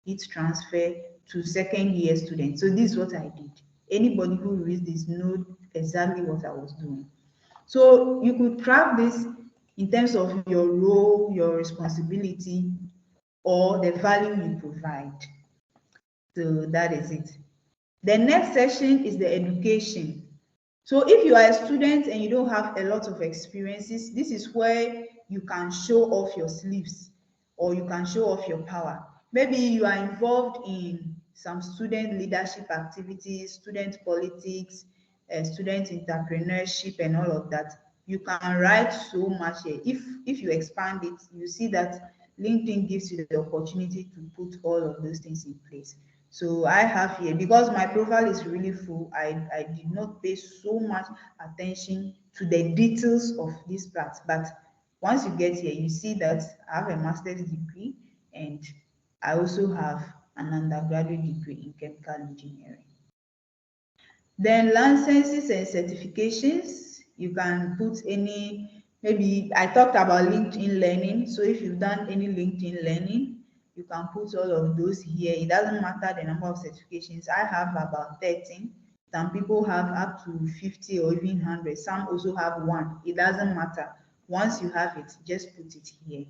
heat transfer to second year students. So this is what I did. Anybody who reads this knows exactly what I was doing. So you could craft this in terms of your role, your responsibility, or the value you provide. So that is it. The next section is the education. So if you are a student and you don't have a lot of experiences, this is where you can show off your sleeves or you can show off your power. Maybe you are involved in some student leadership activities, student politics, student entrepreneurship and all of that. You can write so much here. If you expand it, you see that LinkedIn gives you the opportunity to put all of those things in place. So I have here, because my profile is really full, I did not pay so much attention to the details of this part. But once you get here, you see that I have a master's degree and I also have an undergraduate degree in chemical engineering. Then licenses and certifications, you can put any, maybe I talked about LinkedIn learning. So if you've done any LinkedIn learning, you can put all of those here. It doesn't matter the number of certifications. I have about 13. Some people have up to 50 or even 100. Some also have one. It doesn't matter. Once you have it, just put it here.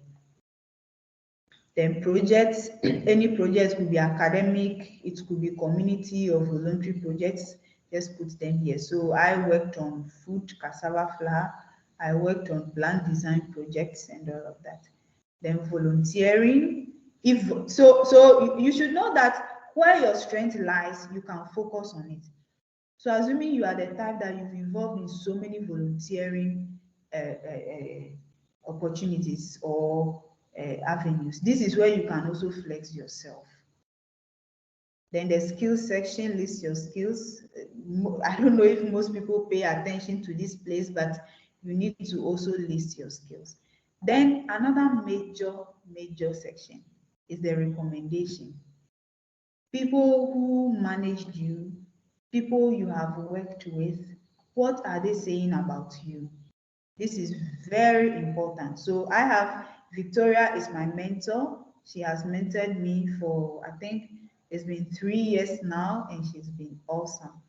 Then projects, any project could be academic, it could be community or voluntary projects, just put them here. So I worked on food, cassava flour, I worked on plant design projects and all of that. Then volunteering, so you should know that where your strength lies, you can focus on it. So assuming you are the type that you've involved in so many volunteering opportunities or avenues, this is where you can also flex yourself. Then the skills section lists your skills. I don't know if most people pay attention to this place, but you need to also list your skills. Then another major section is the recommendation. People who managed you, people you have worked with, what are they saying about you? This is very important. So I have Victoria is my mentor. She has mentored me for, I think it's been 3 years now, and she's been awesome.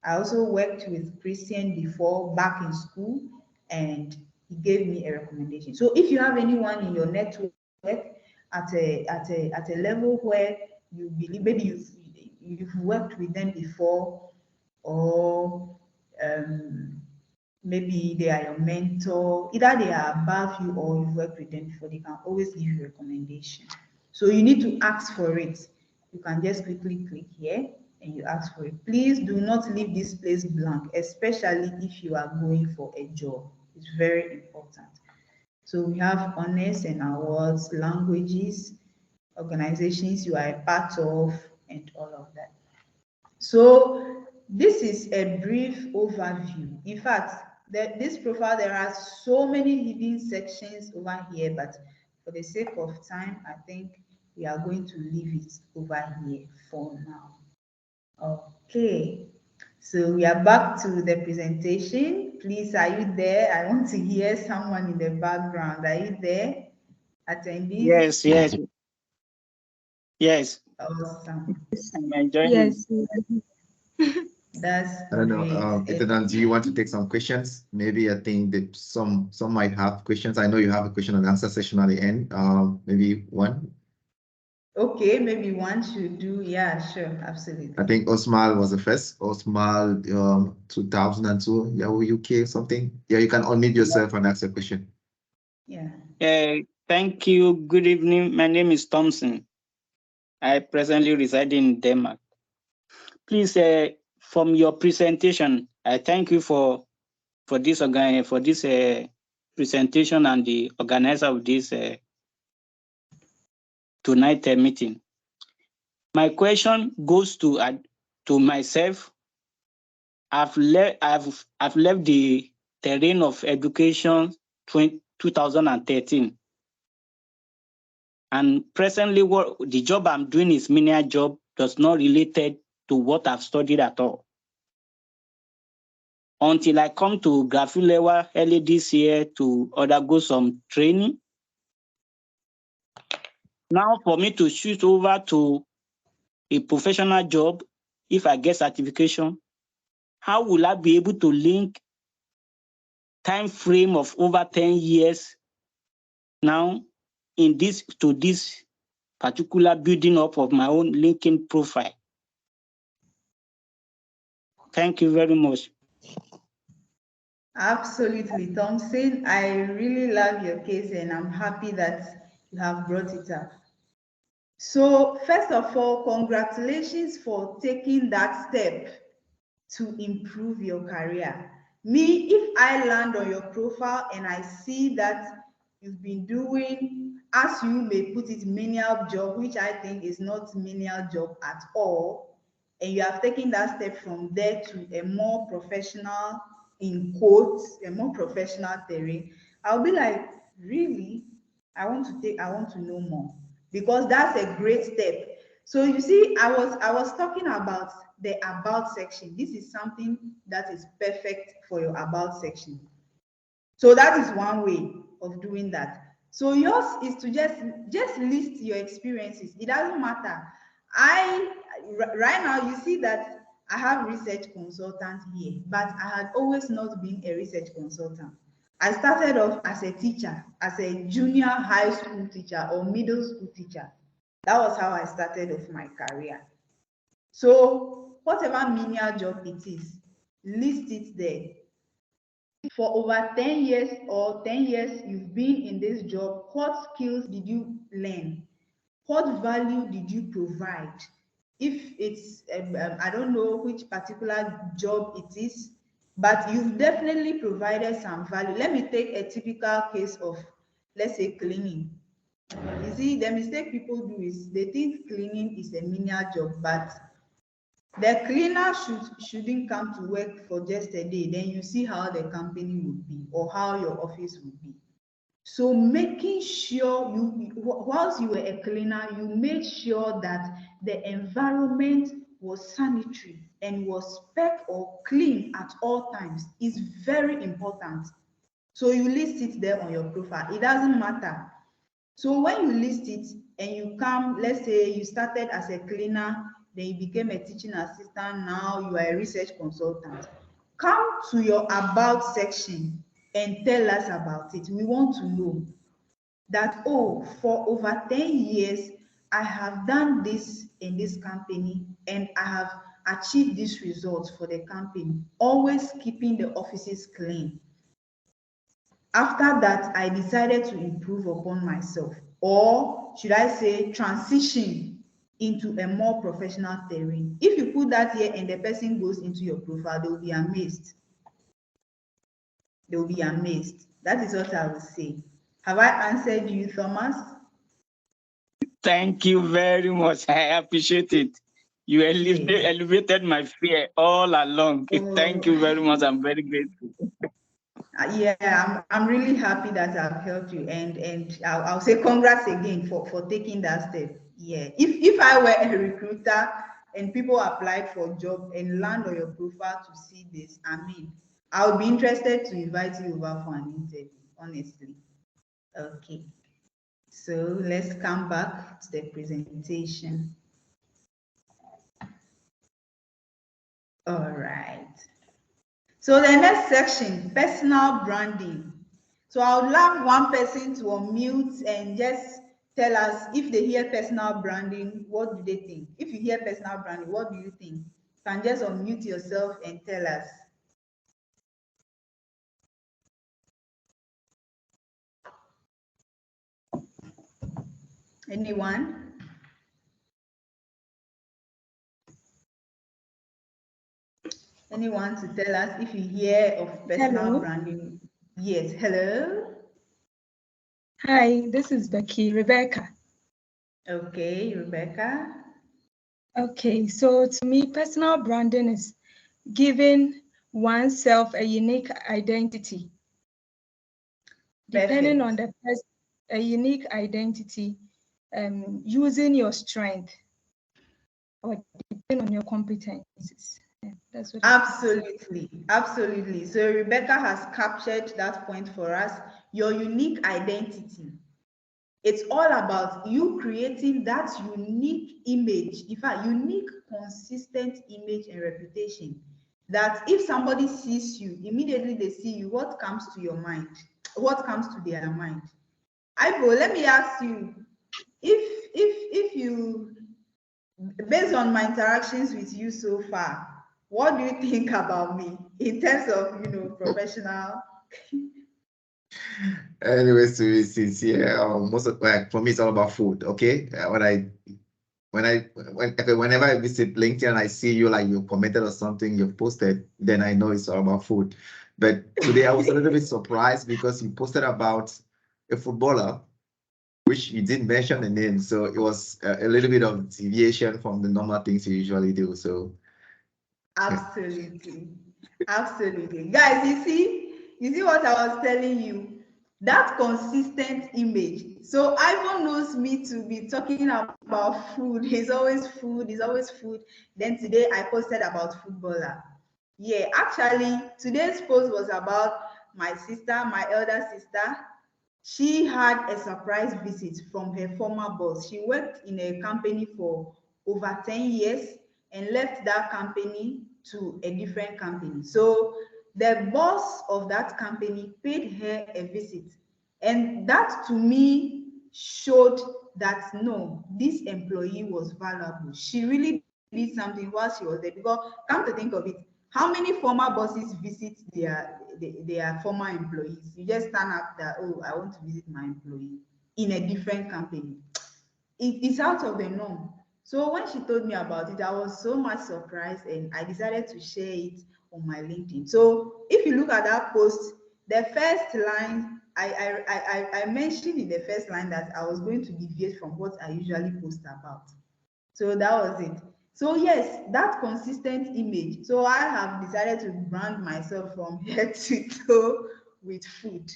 I also worked with Christian before back in school, and he gave me a recommendation. So if you have anyone in your network at a level where you believe, maybe you've worked with them before, or maybe they are your mentor, either they are above you or you've worked with them before, they can always give you recommendation. So you need to ask for it. You can just quickly click here and you ask for it. Please do not leave this place blank, especially if you are going for a job. It's very important. So we have honors and awards, languages, organizations you are a part of, and all of that. So this is a brief overview. In fact, this profile, there are so many hidden sections over here, but for the sake of time, I think we are going to leave it over here for now. Okay, so we are back to the presentation. Please, are you there? I want to hear someone in the background. Are you there, attendees? Yes. Awesome. I'm enjoying Yes. That's I don't know, great. Ethan, do you want to take some questions? Maybe I think that some might have questions. I know you have a question and answer session at the end. Maybe one. Okay, maybe one should do. Yeah, sure, absolutely. I think Osmal was the first. Osmal, 2002, Yahoo UK something. Yeah, you can unmute yourself and ask a question. Yeah. Thank you. Good evening. My name is Thompson. I presently reside in Denmark. Please, from your presentation, I thank you for this presentation and the organizer of this tonight meeting. My question goes to myself. I've left the terrain of education 2013, and presently what the job I'm doing is menial job, does not related to what I've studied at all. Until I come to Graffiland-Lewa early this year to undergo some training. Now for me to switch over to a professional job, if I get certification, how will I be able to link time frame of over 10 years now in this to this particular building up of my own LinkedIn profile? Thank you very much. Absolutely, Thompson. I really love your case and I'm happy that you have brought it up. So, first of all, congratulations for taking that step to improve your career. Me, if I land on your profile and I see that you've been doing, as you may put it, menial job, which I think is not menial job at all, and you have taken that step from there to a more professional, in quotes, a more professional terrain, I'll be like, really? I want to know more, because that's a great step. So you see, I was talking about the about section. This is something that is perfect for your about section. So that is one way of doing that. So yours is to just list your experiences. It doesn't matter. Right now you see that I have research consultant here, but I had always not been a research consultant. I started off as a teacher, as a junior high school teacher or middle school teacher. That was how I started off my career. So whatever menial job it is, list it there. For over 10 years or 10 years you've been in this job, what skills did you learn? What value did you provide? If it's, I don't know which particular job it is, but you've definitely provided some value. Let me take a typical case of, let's say, cleaning. You see, the mistake people do is they think cleaning is a menial job, but the cleaner shouldn't come to work for just a day. Then you see how the company would be or how your office would be. So making sure whilst you were a cleaner, you made sure that the environment was sanitary and was spec or clean at all times is very important. So you list it there on your profile. It doesn't matter. So when you list it and you come, let's say you started as a cleaner, then you became a teaching assistant, now you are a research consultant. Come to your about section and tell us about it. We want to know that, oh, for over 10 years, I have done this in this company and I have achieved these results for the company, always keeping the offices clean. After that, I decided to improve upon myself, or should I say transition into a more professional terrain. If you put that here and the person goes into your profile, they will be amazed. They will be amazed. That is what I will say. Have I answered you, Thomas? Thank you very much. I appreciate it. You elevated my fear all along. Thank you very much. I'm very grateful. Yeah, I'm really happy that I've helped you, and I'll say congrats again for taking that step. Yeah, if I were a recruiter and people applied for a job and land on your profile to see this, I mean, I'll be interested to invite you over for an interview, honestly. Okay, so let's come back to the presentation. All right. So the next section, personal branding. So I would love one person to unmute and just tell us, if they hear personal branding, what do they think? If you hear personal branding, what do you think? You can just unmute yourself and tell us. Anyone? Anyone to tell us if you hear of personal Hello. branding? Yes, hello. Hi, this is Rebecca. Okay, Rebecca. Okay, so to me, personal branding is giving oneself a unique identity, depending on Perfect. a unique identity, using your strength or depending on your competencies. Yeah, that's what I think. Absolutely, absolutely. So Rebecca has captured that point for us. Your unique identity. It's all about you creating that unique image, in fact, unique, consistent image and reputation. That if somebody sees you, immediately they see you, what comes to your mind? What comes to their mind? Ivo, let me ask you, if you, based on my interactions with you so far, what do you think about me in terms of, professional? Anyways, to be sincere, most of like for me, it's all about food. Okay, whenever I visit LinkedIn and I see you like you commented or something you've posted, then I know it's all about food. But today I was a little bit surprised because you posted about a footballer, which you didn't mention the name, so it was a little bit of deviation from the normal things you usually do. So Absolutely. Absolutely. Guys, you see what I was telling you? That consistent image. So Ivan knows me to be talking about food. He's always food, he's always food. Then today I posted about footballer. Yeah, actually, today's post was about my sister, my elder sister. She had a surprise visit from her former boss. She worked in a company for over 10 years and left that company to a different company. So the boss of that company paid her a visit. And that to me showed that no, this employee was valuable. She really did something while she was there. Because come to think of it, how many former bosses visit their former employees? You just stand up that, oh, I want to visit my employee in a different company. It's out of the norm. So when she told me about it, I was so much surprised and I decided to share it on my LinkedIn. So if you look at that post, the first line, I mentioned in the first line that I was going to deviate from what I usually post about. So that was it. So yes, that consistent image. So I have decided to brand myself from head to toe with food,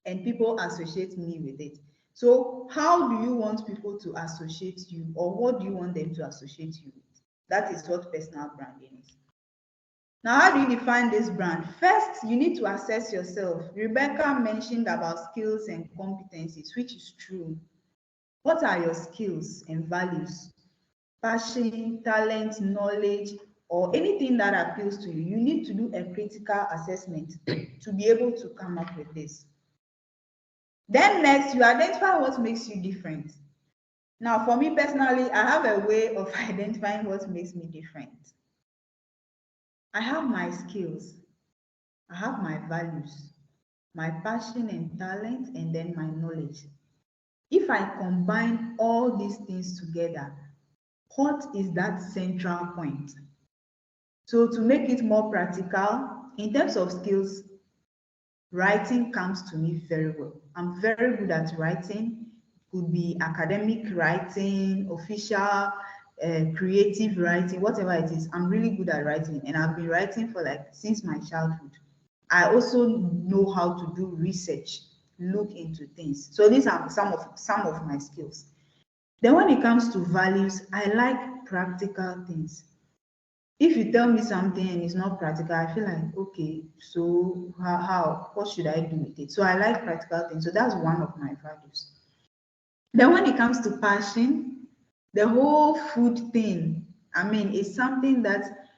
and people associate me with it. So how do you want people to associate you, or what do you want them to associate you with? That is what personal branding is. Now, how do you define this brand? First, you need to assess yourself. Rebecca mentioned about skills and competencies, which is true. What are your skills and values? Passion, talent, knowledge, or anything that appeals to you? You need to do a critical assessment to be able to come up with this. Then next, you identify what makes you different. Now, for me personally, I have a way of identifying what makes me different. I have my skills, I have my values, my passion and talent, and then my knowledge. If I combine all these things together, what is that central point? So to make it more practical, in terms of skills, writing comes to me very well. I'm very good at writing. Could be academic writing, official, creative writing, whatever it is. I'm really good at writing, and I've been writing for like since my childhood. I also know how to do research, look into things. So these are some of my skills. Then when it comes to values, I like practical things. If you tell me something and it's not practical, I feel like, okay, so what should I do with it? So I like practical things. So that's one of my values. Then when it comes to passion, the whole food thing, I mean, it's something that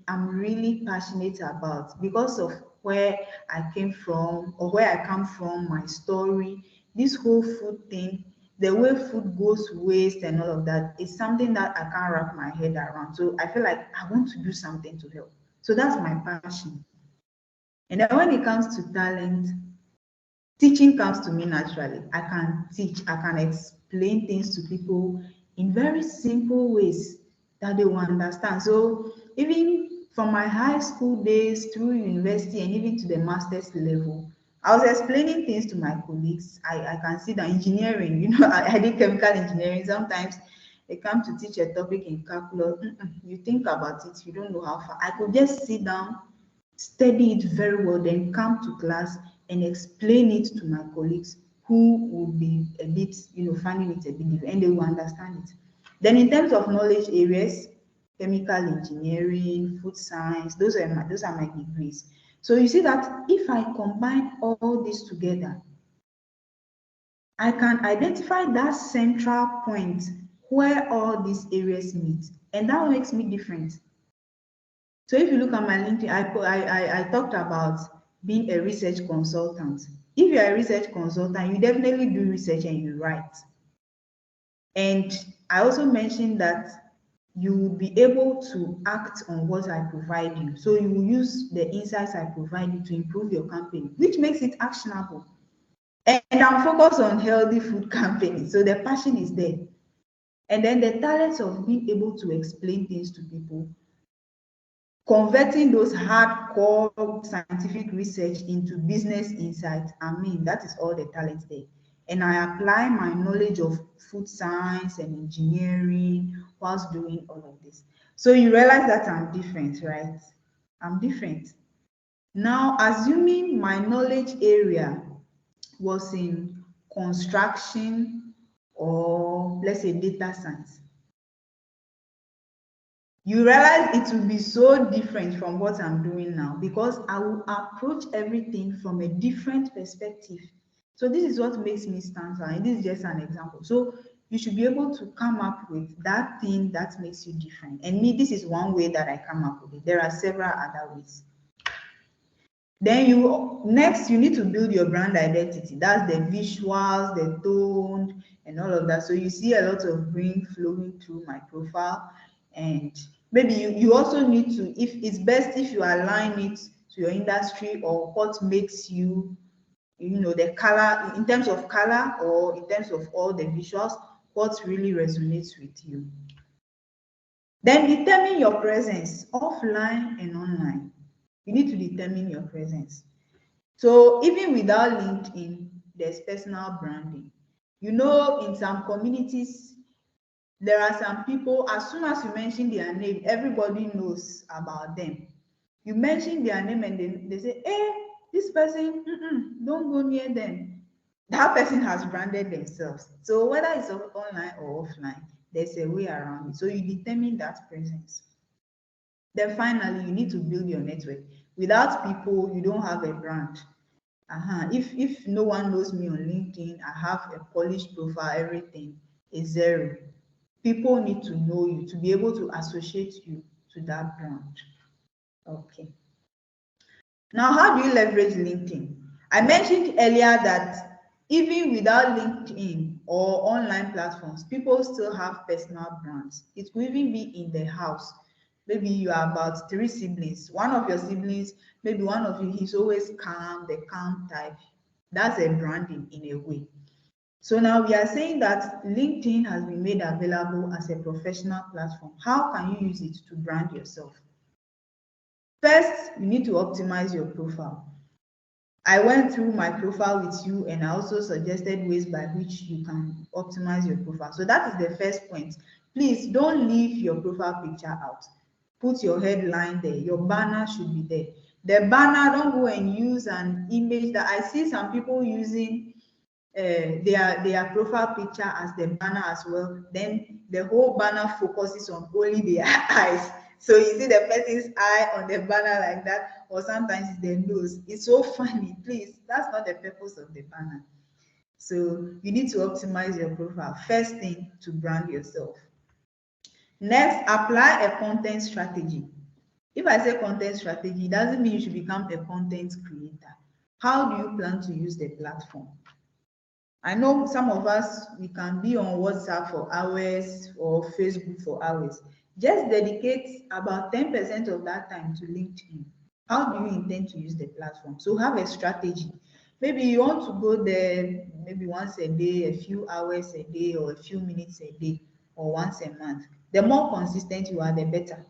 I'm really passionate about because of where I came from or where I come from, my story, this whole food thing, the way food goes waste and all of that is something that I can't wrap my head around. So I feel like I want to do something to help. So that's my passion. And then when it comes to talent, teaching comes to me naturally. I can teach, I can explain things to people in very simple ways that they will understand. So even from my high school days through university and even to the master's level, I was explaining things to my colleagues. I can see that engineering, I did chemical engineering. Sometimes they come to teach a topic in calculus. You think about it, you don't know how far. I could just sit down, study it very well, then come to class and explain it to my colleagues who would be a bit, finding it a bit different, and they will understand it. Then in terms of knowledge areas, chemical engineering, food science, those are my degrees. So you see that if I combine all this together, I can identify that central point where all these areas meet, and that makes me different. So if you look at my LinkedIn, I talked about being a research consultant. If you're a research consultant, you definitely do research and you write. And I also mentioned that you will be able to act on what I provide you. So you will use the insights I provide you to improve your company, which makes it actionable. And I'm focused on healthy food companies. So the passion is there. And then the talents of being able to explain things to people, converting those hardcore scientific research into business insights. That is all the talent there. And I apply my knowledge of food science and engineering whilst doing all of this. So you realize that I'm different, right? I'm different. Now, assuming my knowledge area was in construction or let's say data science, you realize it will be so different from what I'm doing now, because I will approach everything from a different perspective. So this is what makes me stand out, and this is just an example. So you should be able to come up with that thing that makes you different. And me, this is one way that I come up with it. There are several other ways. Then you need to build your brand identity. That's the visuals, the tone, and all of that. So you see a lot of green flowing through my profile. And maybe you also need to, if it's best if you align it to your industry or what makes you, the color, in terms of color or in terms of all the visuals, what really resonates with you. Then determine your presence offline and online. You need to determine your presence. So even without LinkedIn, there's personal branding. In some communities, there are some people, as soon as you mention their name, everybody knows about them. You mention their name and then they say, hey, this person, don't go near them. That person has branded themselves. So whether it's online or offline, there's a way around it. So you determine that presence. Then finally, you need to build your network. Without people, you don't have a brand. If no one knows me on LinkedIn, I have a polished profile, everything is zero. People need to know you to be able to associate you to that brand. Okay. Now, how do you leverage LinkedIn? I mentioned earlier that even without LinkedIn or online platforms, people still have personal brands. It could even be in the house. Maybe you are about 3 siblings. One of your siblings, maybe one of you, he's always calm, the calm type. That's a branding in a way. So now we are saying that LinkedIn has been made available as a professional platform. How can you use it to brand yourself? First, you need to optimize your profile. I went through my profile with you and I also suggested ways by which you can optimize your profile. So that is the first point. Please don't leave your profile picture out. Put your headline there. Your banner should be there. The banner, don't go and use an image that I see some people using their profile picture as the banner as well. Then the whole banner focuses on only their eyes. So you see the person's eye on the banner like that, or sometimes it's their nose. It's so funny. Please, that's not the purpose of the banner. So you need to optimize your profile. First thing, to brand yourself. Next, apply a content strategy. If I say content strategy, it doesn't mean you should become a content creator. How do you plan to use the platform? I know some of us, we can be on WhatsApp for hours or Facebook for hours. Just dedicate about 10% of that time to LinkedIn. How do you intend to use the platform? So have a strategy. Maybe you want to go there maybe once a day, a few hours a day, or a few minutes a day, or once a month. The more consistent you are, the better.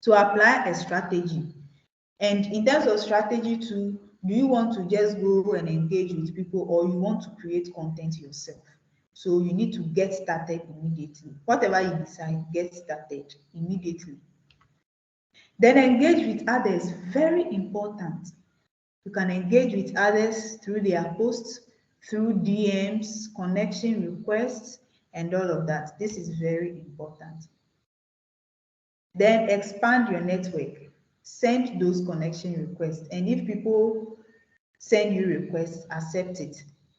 to apply a strategy. And in terms of strategy too, do you want to just go and engage with people, or you want to create content yourself? So you need to get started immediately. Whatever you decide, get started immediately. Then engage with others, very important. You can engage with others through their posts, through DMs, connection requests, and all of that. This is very important. Then expand your network. Send those connection requests. And if people send you requests, accept it.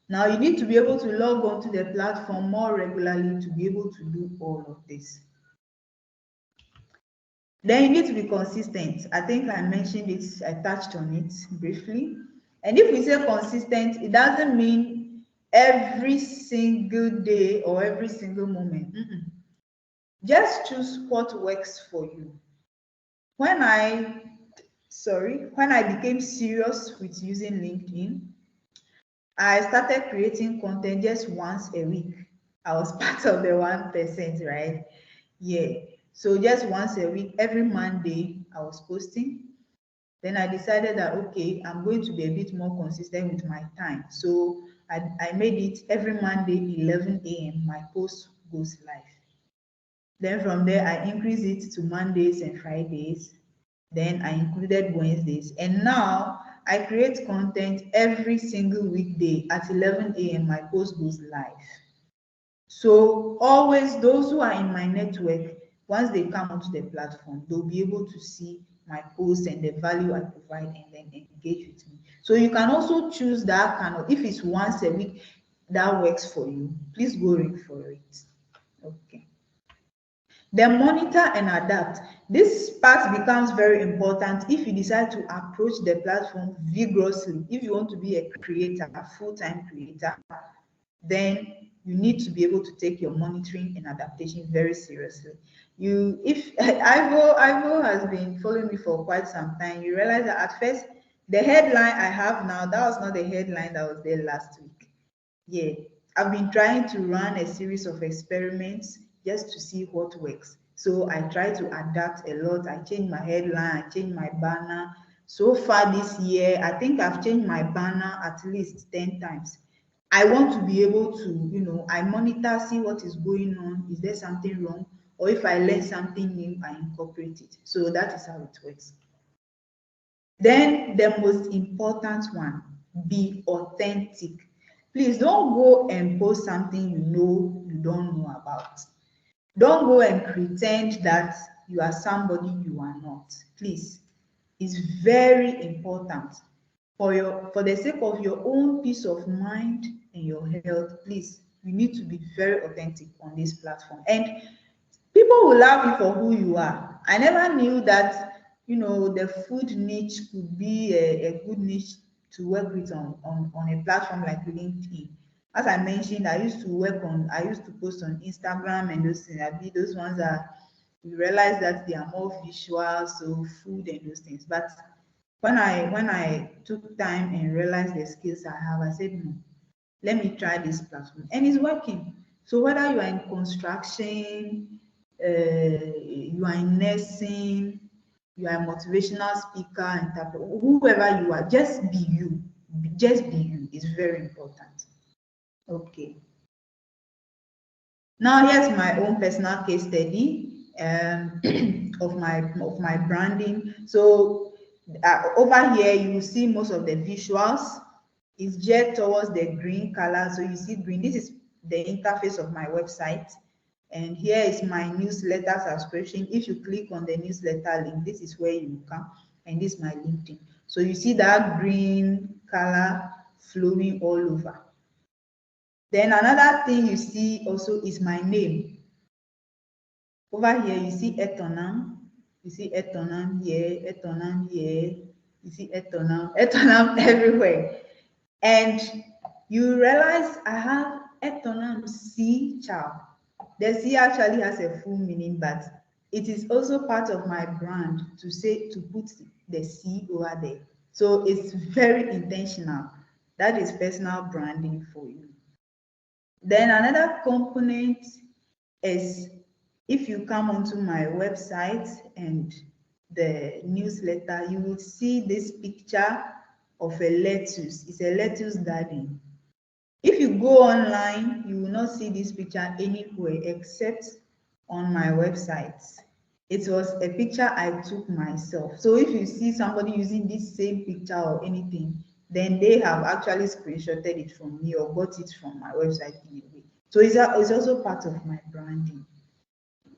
Now you need to be able to log on to the platform more regularly to be able to do all of this. Then you need to be consistent. I think I mentioned it, I touched on it briefly. And if we say consistent, it doesn't mean every single day or every single moment. Just choose what works for you. When I became serious with using LinkedIn, I started creating content just once a week. I was part of the 1%, right? Yeah. So just once a week, every Monday, I was posting. Then I decided that, okay, I'm going to be a bit more consistent with my time. So I made it every Monday, 11 a.m., my post goes live. Then from there, I increased it to Mondays and Fridays. Then I included Wednesdays. And now I create content every single weekday at 11 a.m. My post goes live. So always those who are in my network, once they come onto the platform, they'll be able to see my posts and the value I provide and then engage with me. So you can also choose that kind of, if it's once a week, that works for you, please go in for it. Okay. Then monitor and adapt. This part becomes very important if you decide to approach the platform vigorously. If you want to be a creator, a full-time creator, then you need to be able to take your monitoring and adaptation very seriously. If Ivo has been following me for quite some time, you realize that at first the headline I have now, that was not the headline that was there last week. Yeah, I've been trying to run a series of experiments just to see what works. So I try to adapt a lot. I change my headline, I change my banner. So far this year, I think I've changed my banner at least 10 times. I want to be able to, I monitor, see what is going on. Is there something wrong? Or if I learn something new, I incorporate it. So that is how it works. Then the most important one, be authentic. Please don't go and post something you don't know about. Don't go and pretend that you are somebody you are not. Please, it's very important for the sake of your own peace of mind and your health. Please, you need to be very authentic on this platform, and people will love you for who you are. I never knew that the food niche could be a good niche to work with on a platform like LinkedIn. As I mentioned, I used to post on Instagram, and those things. Those ones are, you realize that they are more visual, so food and those things. But when I took time and realized the skills I have, I said, no, let me try this platform, and it's working. So whether you are in construction, you are in nursing, you are a motivational speaker, whoever you are, just be you. Just be you. It's very important. Okay. Now here's my own personal case study of my branding. So over here you will see most of the visuals is geared towards the green color. So you see green. This is the interface of my website. And here is my newsletter subscription. If you click on the newsletter link, this is where you come, and this is my LinkedIn. So you see that green color flowing all over. Then another thing you see also is my name. Over here, you see Etonam. You see Etonam here, Etonam here. You see Etonam everywhere. And you realize I have Etonam C child. The C actually has a full meaning, but it is also part of my brand to put the C over there. So it's very intentional. That is personal branding for you. Then another component is if you come onto my website and the newsletter, you will see this picture of a lettuce. It's a lettuce garden. If you go online, you will not see this picture anywhere except on my website. It was a picture I took myself. So if you see somebody using this same picture or anything, then they have actually screenshotted it from me or got it from my website in a way. So it's also part of my branding.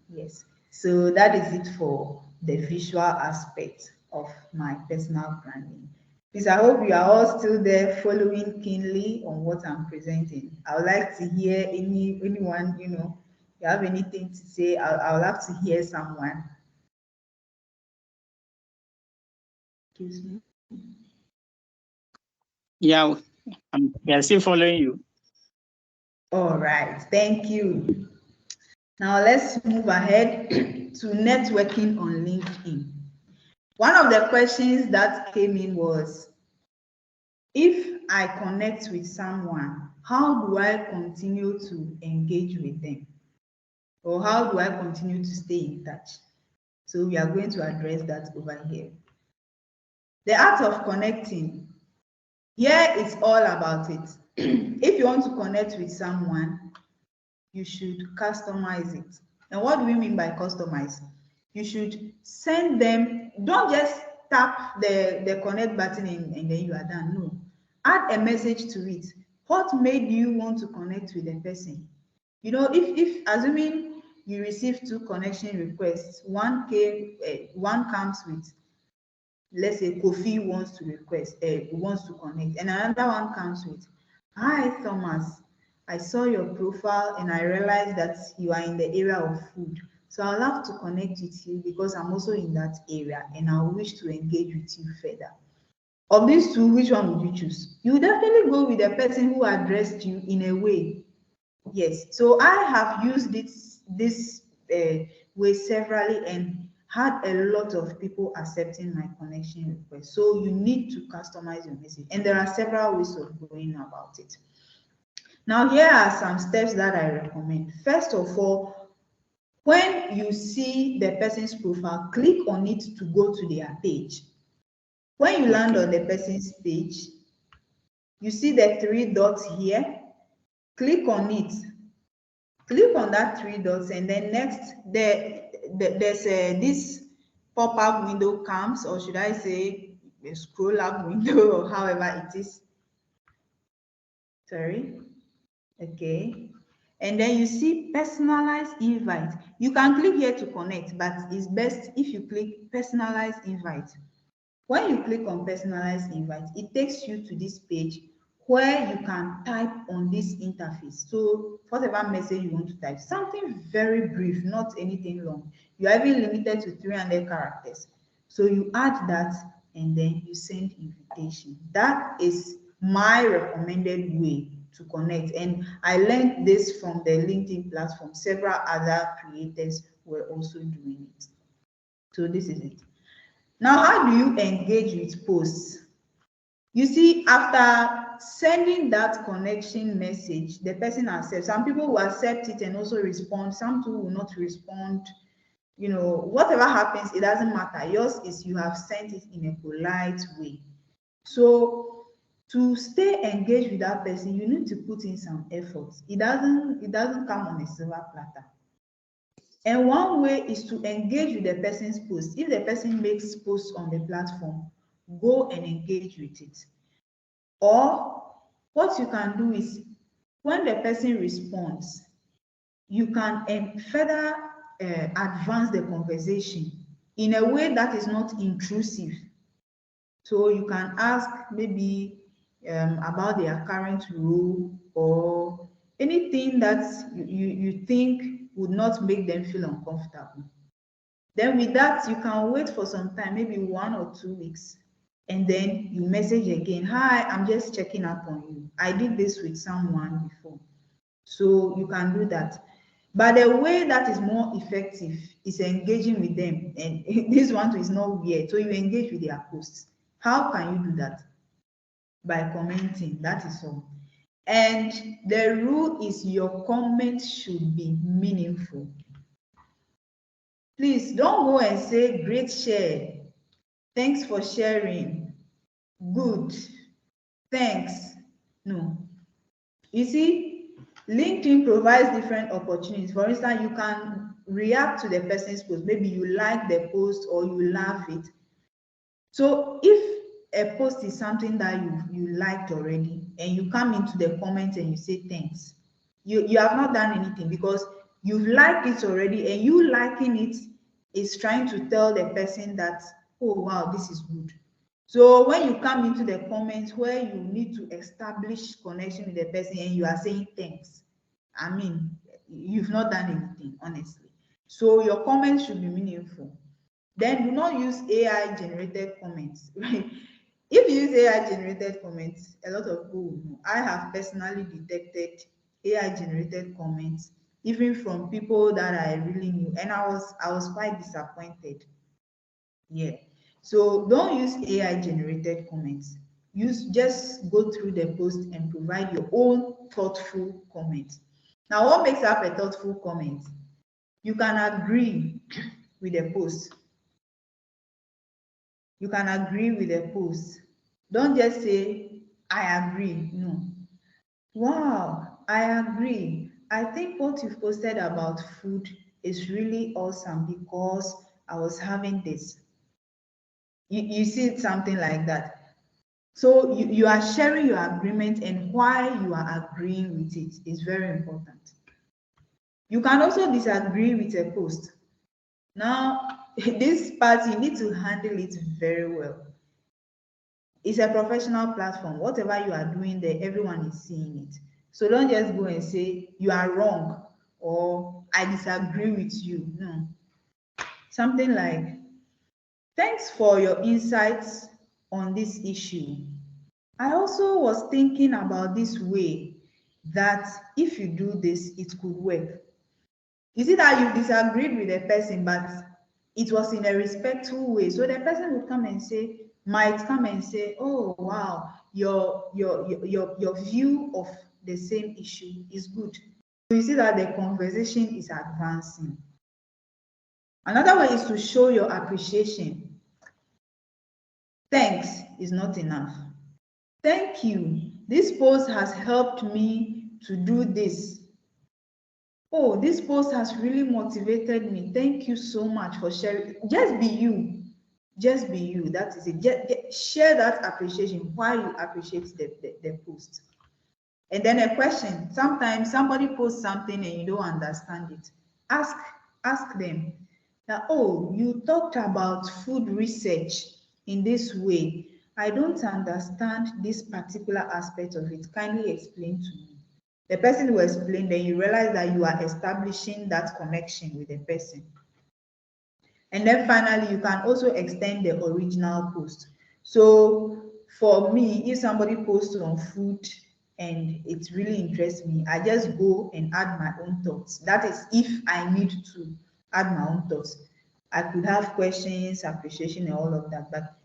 Yes. So that is it for the visual aspect of my personal branding. Please, I hope you are all still there following keenly on what I'm presenting. I would like to hear anyone, you have anything to say. I would like to hear someone. Excuse me. Yeah, I'm still following you. All right, thank you. Now let's move ahead to networking on LinkedIn. One of the questions that came in was, if I connect with someone, how do I continue to engage with them? Or how do I continue to stay in touch? So we are going to address that over here. The art of connecting. Here it's all about it. If you want to connect with someone, you should customize it. And what do we mean by customize? You should send them, don't just tap the connect button and then you are done. No. Add a message to it. What made you want to connect with the person? If assuming you receive 2 connection requests, one comes with, let's say Kofi wants to connect, and another one comes with, hi Thomas, I saw your profile and I realized that you are in the area of food. So I'd love to connect with you because I'm also in that area and I wish to engage with you further. Of these 2, which one would you choose? You would definitely go with the person who addressed you in a way. Yes. So I have used this way severally and had a lot of people accepting my connection request. So you need to customize your message. And there are several ways of going about it. Now, here are some steps that I recommend. First of all, when you see the person's profile, click on it to go to their page. When you land on the person's page, you see the 3 dots here. Click on it. Click on that 3 dots, and then next there's this pop-up window comes, or should I say a scroll up window, or however it is. Sorry. Okay. And then you see personalized invite. You can click here to connect, but it's best if you click personalized invite. When you click on personalized invite, it takes you to this page where you can type on this interface. So whatever message you want to type, something very brief, not anything long. You are even limited to 300 characters. So you add that and then you send invitation. That is my recommended way to connect. And I learned this from the LinkedIn platform. Several other creators were also doing it. So this is it. Now, how do you engage with posts? You see, after sending that connection message, the person accepts. Some people will accept it and also respond. Some people will not respond. Whatever happens, it doesn't matter. Yours is you have sent it in a polite way. So to stay engaged with that person, you need to put in some effort. It doesn't come on a silver platter. And one way is to engage with the person's post. If the person makes posts on the platform, go and engage with it. Or what you can do is, when the person responds, you can further advance the conversation in a way that is not intrusive. So you can ask maybe about their current role or anything that you think would not make them feel uncomfortable. Then with that, you can wait for some time, maybe 1 or 2 weeks, and then you message again, hi, I'm just checking up on you. I did this with someone before. So you can do that. But the way that is more effective is engaging with them. And this one is not weird. So you engage with their posts. How can you do that? By commenting, that is all. And the rule is your comment should be meaningful. Please don't go and say great share, thanks for sharing, good, thanks. No. You see, LinkedIn provides different opportunities. For instance, you can react to the person's post. Maybe you like the post or you love it. So if a post is something that you liked already and you come into the comments and you say thanks, you have not done anything, because you've liked it already, and you liking it is trying to tell the person that, oh wow, this is good. So when you come into the comments where you need to establish connection with the person and you are saying thanks, I mean, you've not done anything, honestly. So your comments should be meaningful. Then do not use AI generated comments, right? If you use AI generated comments, a lot of people will know. I have personally detected AI generated comments, even from people that I really knew, and I was quite disappointed. Yeah. So don't use AI generated comments. Just go through the post and provide your own thoughtful comments. Now, what makes up a thoughtful comment? You can agree with the post. You can agree with the post. Don't just say, I agree. No. Wow, I agree. I think what you've posted about food is really awesome because I was having this. You see something like that. So you are sharing your agreement, and why you are agreeing with it is very important. You can also disagree with a post. Now, this part, you need to handle it very well. It's a professional platform. Whatever you are doing there, everyone is seeing it. So don't just go and say you are wrong or I disagree with you. No. Something like, thanks for your insights on this issue. I also was thinking about this way that if you do this, it could work. You see that you disagreed with the person, but it was in a respectful way. So the person would might come and say, oh wow, your view of the same issue is good. So you see that the conversation is advancing. Another way is to show your appreciation. Thanks is not enough. Thank you. This post has helped me to do this. Oh, this post has really motivated me. Thank you so much for sharing. Just be you. Just be you. That is it. Just share that appreciation, why you appreciate the post. And then a question. Sometimes somebody posts something and you don't understand it. Ask them that, oh, you talked about food research in this way. I don't understand this particular aspect of it. Kindly explain to me. The person will explain, then you realize that you are establishing that connection with the person. And then finally, you can also extend the original post. So for me, if somebody posts on food and it really interests me, I just go and add my own thoughts. That is if I need to add my own thoughts. I could have questions, appreciation, and all of that. But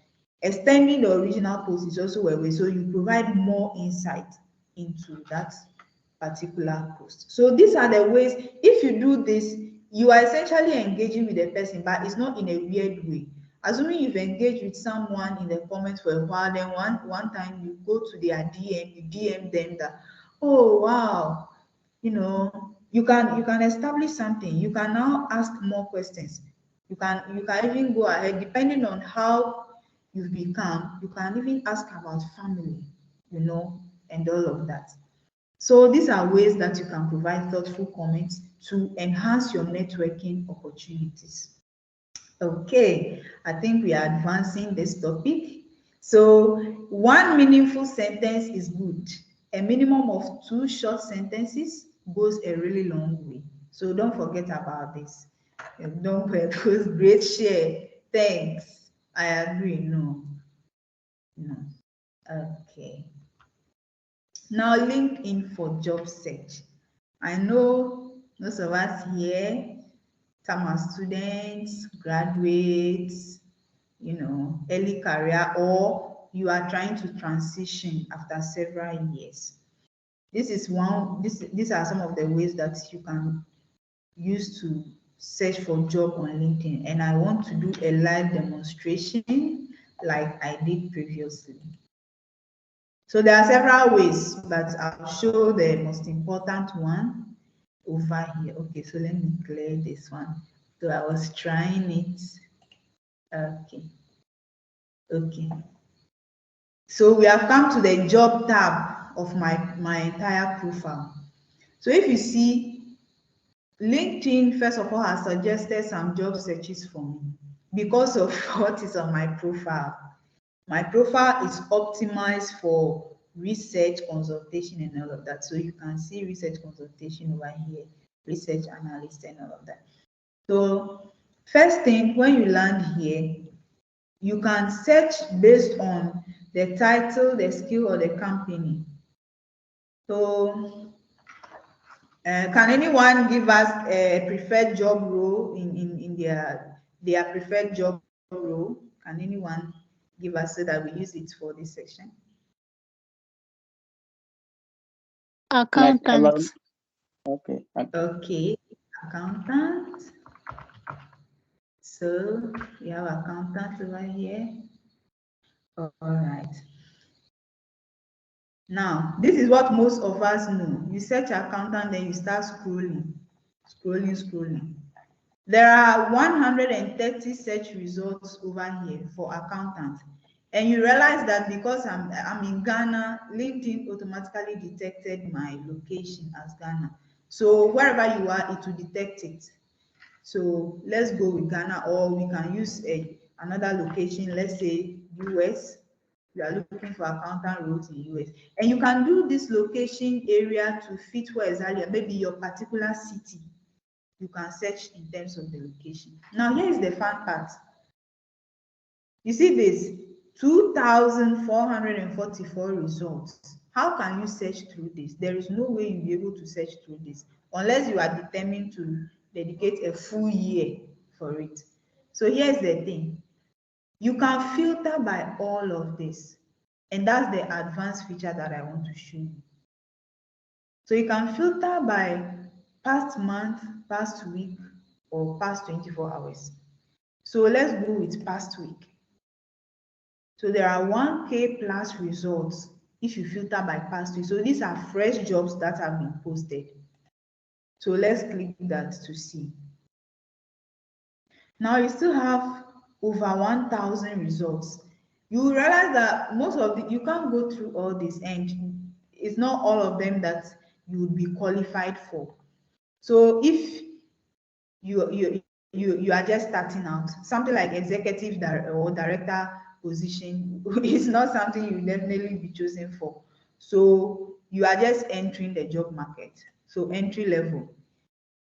extending the original post is also a way. So you provide more insight into that particular post. So these are the ways. If you do this, you are essentially engaging with the person, but it's not in a weird way. Assuming you've engaged with someone in the comments for a while, then one time you go to their DM, you DM them that, oh wow, you can establish something. You can now ask more questions. You can even go ahead, depending on how you've become, you can even ask about family, and all of that. So these are ways that you can provide thoughtful comments to enhance your networking opportunities. Okay, I think we are advancing this topic. So one meaningful sentence is good. A minimum of 2 short sentences goes a really long way. So don't forget about this. Don't post great share. Thanks. I agree. No. Okay. Now, LinkedIn for job search. I know most of us here, some are students, graduates, early career, or you are trying to transition after several years. These are some of the ways that you can use to search for job on LinkedIn, and I want to do a live demonstration like I did previously. So there are several ways, but I'll show the most important one over here. Okay, so let me clear this one. So I was trying it. Okay. So we have come to the job tab of my entire profile. So if you see, LinkedIn, first of all, has suggested some job searches for me because of what is on my profile. My profile is optimized for research consultation and all of that. So you can see research consultation over here, research analyst and all of that. So first thing, when you land here, you can search based on the title, the skill, or the company. So can anyone give us a preferred job role in their preferred job role? Can anyone give us so that we use it for this section? Accountant. Okay. Okay, accountant. So we have accountant over here. All right. Now, this is what most of us know. You search accountant, then you start scrolling. There are 130 search results over here for accountant. And you realize that because I'm in Ghana, LinkedIn automatically detected my location as Ghana. So wherever you are, it will detect it. So let's go with Ghana, or we can use another location, let's say US. We are looking for accountant roles in US. And you can do this location area to fit where exactly, maybe your particular city. You can search in terms of the location. Now, here is the fun part. You see this 2,444 results. How can you search through this? There is no way you'll be able to search through this unless you are determined to dedicate a full year for it. So here's the thing. You can filter by all of this. And that's the advanced feature that I want to show you. So you can filter by past month, past week, or past 24 hours. So let's go with past week. So there are 1K plus results if you filter by past week. So these are fresh jobs that have been posted. So let's click that to see. Now you still have over 1,000 results. You will realize that most of you can't go through all this, and it's not all of them that you would be qualified for. So if you are just starting out, something like executive or director position is not something you definitely be chosen for. So you are just entering the job market. So entry level.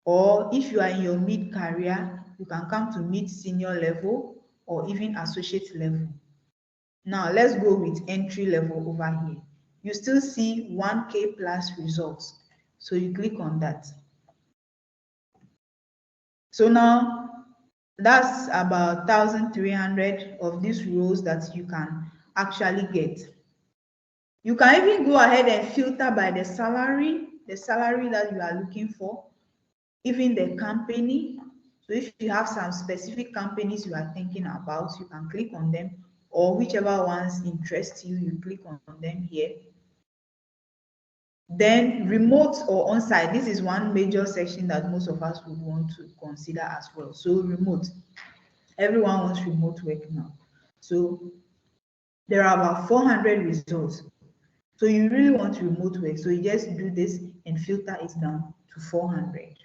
Or if you are in your mid-career, you can come to mid-senior level or even associate level. Now let's go with entry level over here. You still see 1K plus results. So you click on that. So now that's about 1,300 of these roles that you can actually get. You can even go ahead and filter by the salary that you are looking for, even the company. So if you have some specific companies you are thinking about, you can click on them, or whichever ones interest you, you click on them here. Then remote or on-site, this is one major section that most of us would want to consider as well. So remote, everyone wants remote work now. So there are about 400 results. So you really want remote work, so you just do this and filter it down to 400.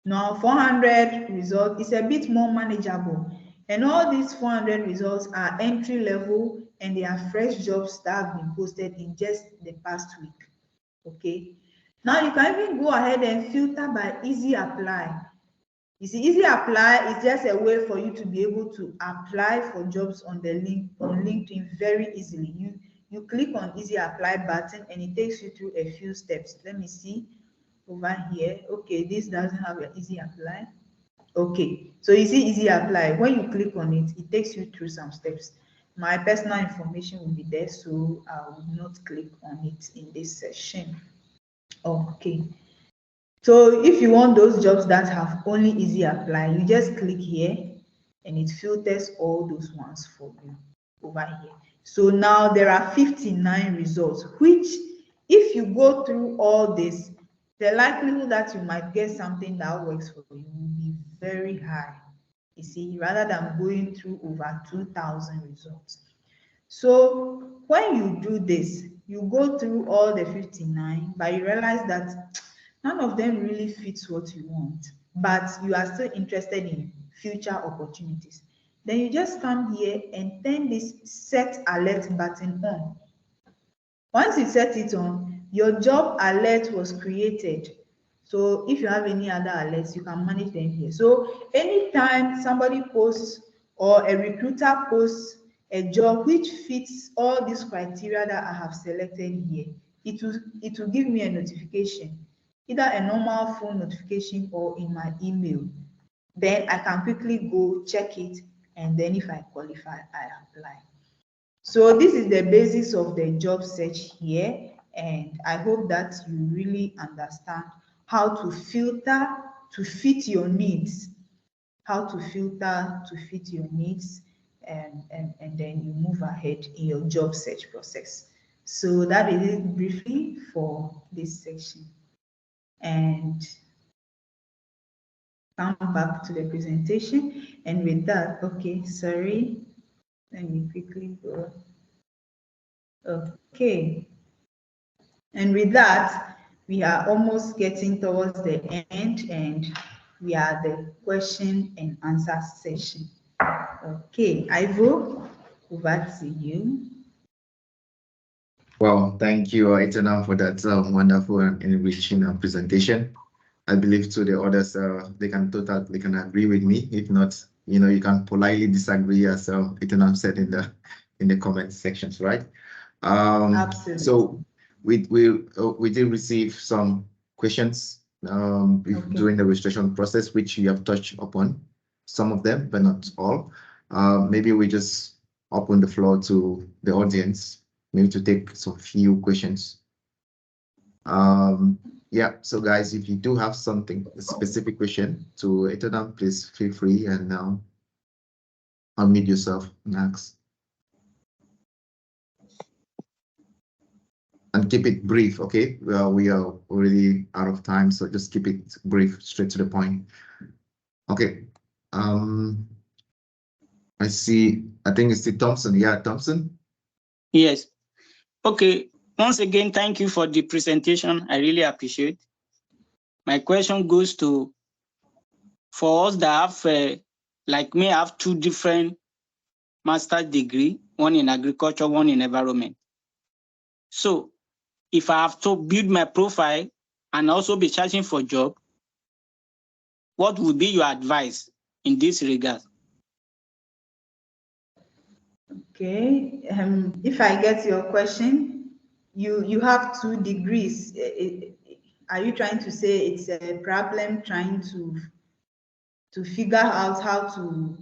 Now 400 results is a bit more manageable, and all these 400 results are entry level and they are fresh jobs that have been posted in just the past week. Okay, now you can even go ahead and filter by easy apply. You see, easy apply is just a way for you to be able to apply for jobs on the link on LinkedIn very easily. You click on easy apply button and it takes you through a few steps. Let me see over here. Okay, this doesn't have an easy apply. Okay, so you see easy apply. When you click on it, it takes you through some steps. My personal information will be there, so I will not click on it in this session. Okay, So if you want those jobs that have only easy apply, you just click here and it filters all those ones for you over here. So now there are 59 results, which if you go through all this, the likelihood that you might get something that works for you will be very high. You see, rather than going through over 2,000 results. So when you do this, you go through all the 59, but you realize that none of them really fits what you want, but you are still interested in future opportunities. Then you just come here and turn this set alert button on. Once you set it on, your job alert was created. So if you have any other alerts, you can manage them here. So anytime somebody posts or a recruiter posts a job which fits all these criteria that I have selected here, it will give me a notification, either a normal phone notification or in my email. Then I can quickly go check it, and then if I qualify, I apply. So this is the basis of the job search here, and I hope that you really understand how to filter to fit your needs, how to filter to fit your needs, and then you move ahead in your job search process. So that is it briefly for this section. And come back to the presentation. And with that, okay, sorry, let me quickly go. Okay. And with that, we are almost getting towards the end, and we are the question and answer session. Okay, Ivo, over to you. Well, thank you, Etana, for that wonderful and enriching presentation. I believe to the others, they can agree with me. If not, you can politely disagree, as Etana said in the comment sections, right? Absolutely. So we did receive some questions during the registration process, which you have touched upon some of them, but not all. Maybe we just open the floor to the audience, maybe to take some few questions. Yeah, so guys, if you do have a specific question to Etana, please feel free and unmute yourself and ask. And keep it brief, okay? Well, we are already out of time, so just keep it brief, straight to the point. Okay. I think it's the Thompson. Yeah, Thompson? Yes. Okay. Once again, thank you for the presentation. I really appreciate. My question goes to, for us that have, like me, have two different master's degree, one in agriculture, one in environment. So if I have to build my profile and also be searching for job, what would be your advice in this regard? Okay, if I get your question, you have 2 degrees. Are you trying to say it's a problem trying to figure out how to,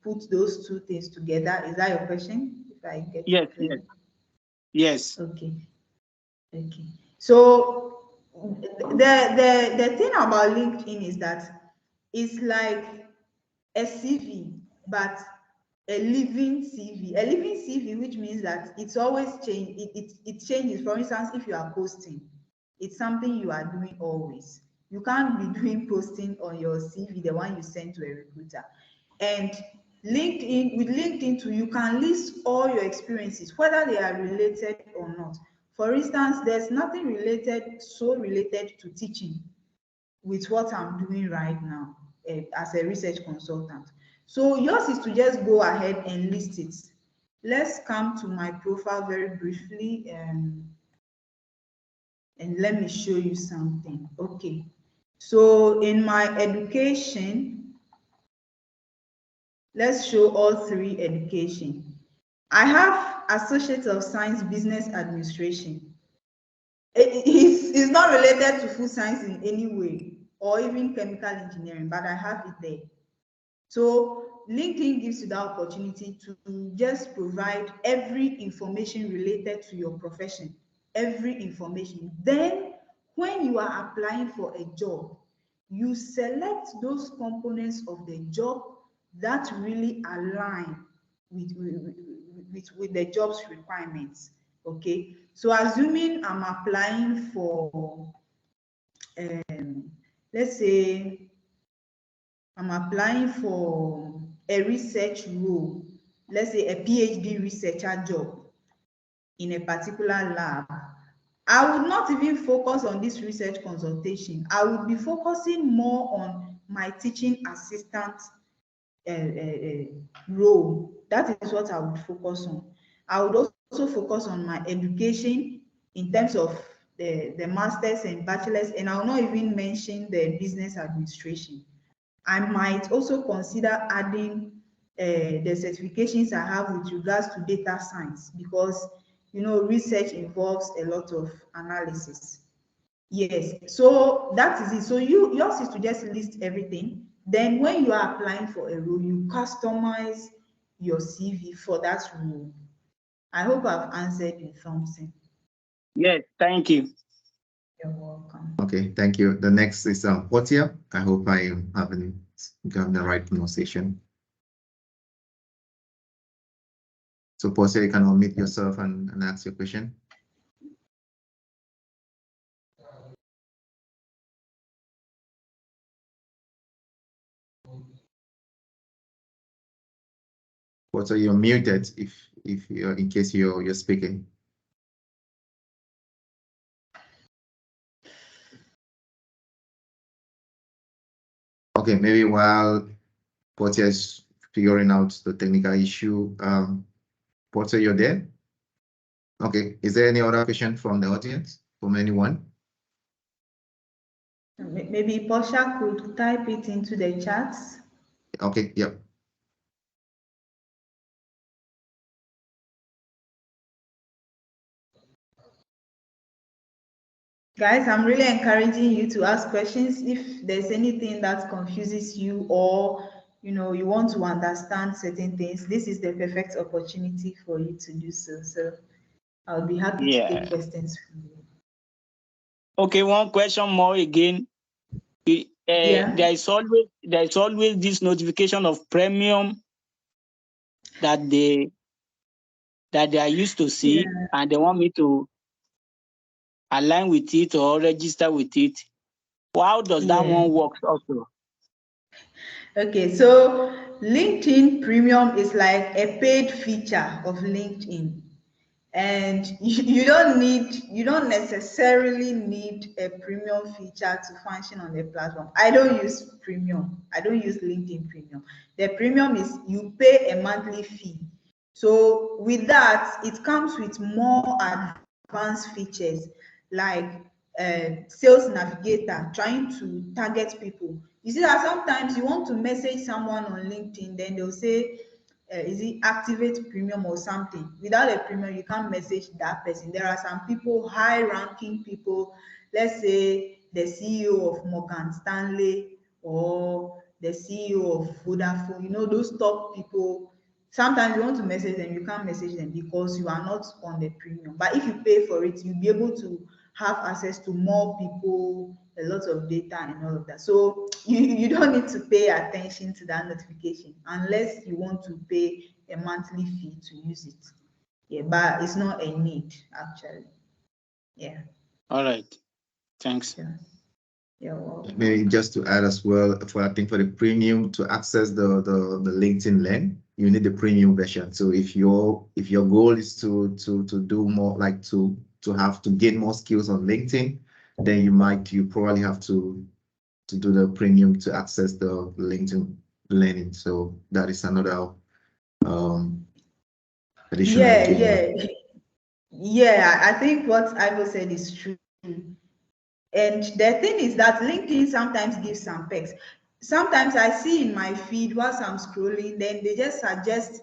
put those 2 things together? Is that your question? If I get it clearly. Yes. Okay. Okay. So the thing about LinkedIn is that it's like a CV, but a living CV. A living CV, which means that it's always change. It changes. For instance, if you are posting, it's something you are doing always. You can't be doing posting on your CV, the one you send to a recruiter. And LinkedIn, with LinkedIn too, you can list all your experiences, whether they are related or not. For instance, there's nothing so related to teaching with what I'm doing right now as a research consultant. So yours is to just go ahead and list it. Let's come to my profile very briefly, and let me show you something. Okay, so in my education, let's show all 3 education. I have Associate of Science Business Administration. It's not related to food science in any way, or even chemical engineering, but I have it there. So LinkedIn gives you the opportunity to just provide every information related to your profession, every information. Then when you are applying for a job, you select those components of the job that really align with the job's requirements. Okay, so assuming I'm applying for, let's say I'm applying for a research role, let's say a PhD researcher job in a particular lab, I would not even focus on this research consultation. I would be focusing more on my teaching assistant role. That is what I would focus on. I would also focus on my education in terms of the masters and bachelors, and I will not even mention the business administration. I might also consider adding the certifications I have with regards to data science, because research involves a lot of analysis. Yes, so that is it. So yours is to just list everything. Then when you are applying for a role, you customize your CV for that role. I hope I've answered you something. Yes, thank you. You're welcome. Okay, thank you. The next is Portia. I hope I am having gotten the right pronunciation. So Portia, you can unmute yourself and ask your question. Portia, you're muted if you're in case you're speaking. Okay, maybe while Portia is figuring out the technical issue, Portia, you're there? Okay, is there any other question from the audience, from anyone? Maybe Portia could type it into the chat. Okay, yep. Guys, I'm really encouraging you to ask questions if there's anything that confuses you, or you want to understand certain things. This is the perfect opportunity for you to do so. So I'll be happy to take questions from you. Okay, one question more again. Yeah. There is always this notification of premium that they are used to see, and they want me to align with it or register with it. How does that one work also? Okay, so LinkedIn Premium is like a paid feature of LinkedIn, and you don't necessarily need a premium feature to function on the platform. I don't use premium. I don't use LinkedIn Premium. The premium is you pay a monthly fee. So with that, it comes with more advanced features like sales navigator, trying to target people. You see that sometimes you want to message someone on LinkedIn, then they'll say, is it activate premium or something? Without a premium, you can't message that person. There are some people, high ranking people, let's say the CEO of Morgan Stanley or the CEO of Vodafone, those top people. Sometimes you want to message them, you can't message them because you are not on the premium. But if you pay for it, you'll be able to have access to more people, a lot of data and all of that. So you don't need to pay attention to that notification unless you want to pay a monthly fee to use it. Yeah, but it's not a need actually. Yeah. All right. Thanks. Yeah. You're welcome. Maybe just to add as well, for the premium, to access the LinkedIn Learn, you need the premium version. So if your goal is to do more, like to gain more skills on LinkedIn, then you probably have to do the premium to access the LinkedIn Learning. So that is another additional. Yeah, I think what Ivo said is true. And the thing is that LinkedIn sometimes gives some perks. Sometimes I see in my feed whilst I'm scrolling, then they just suggest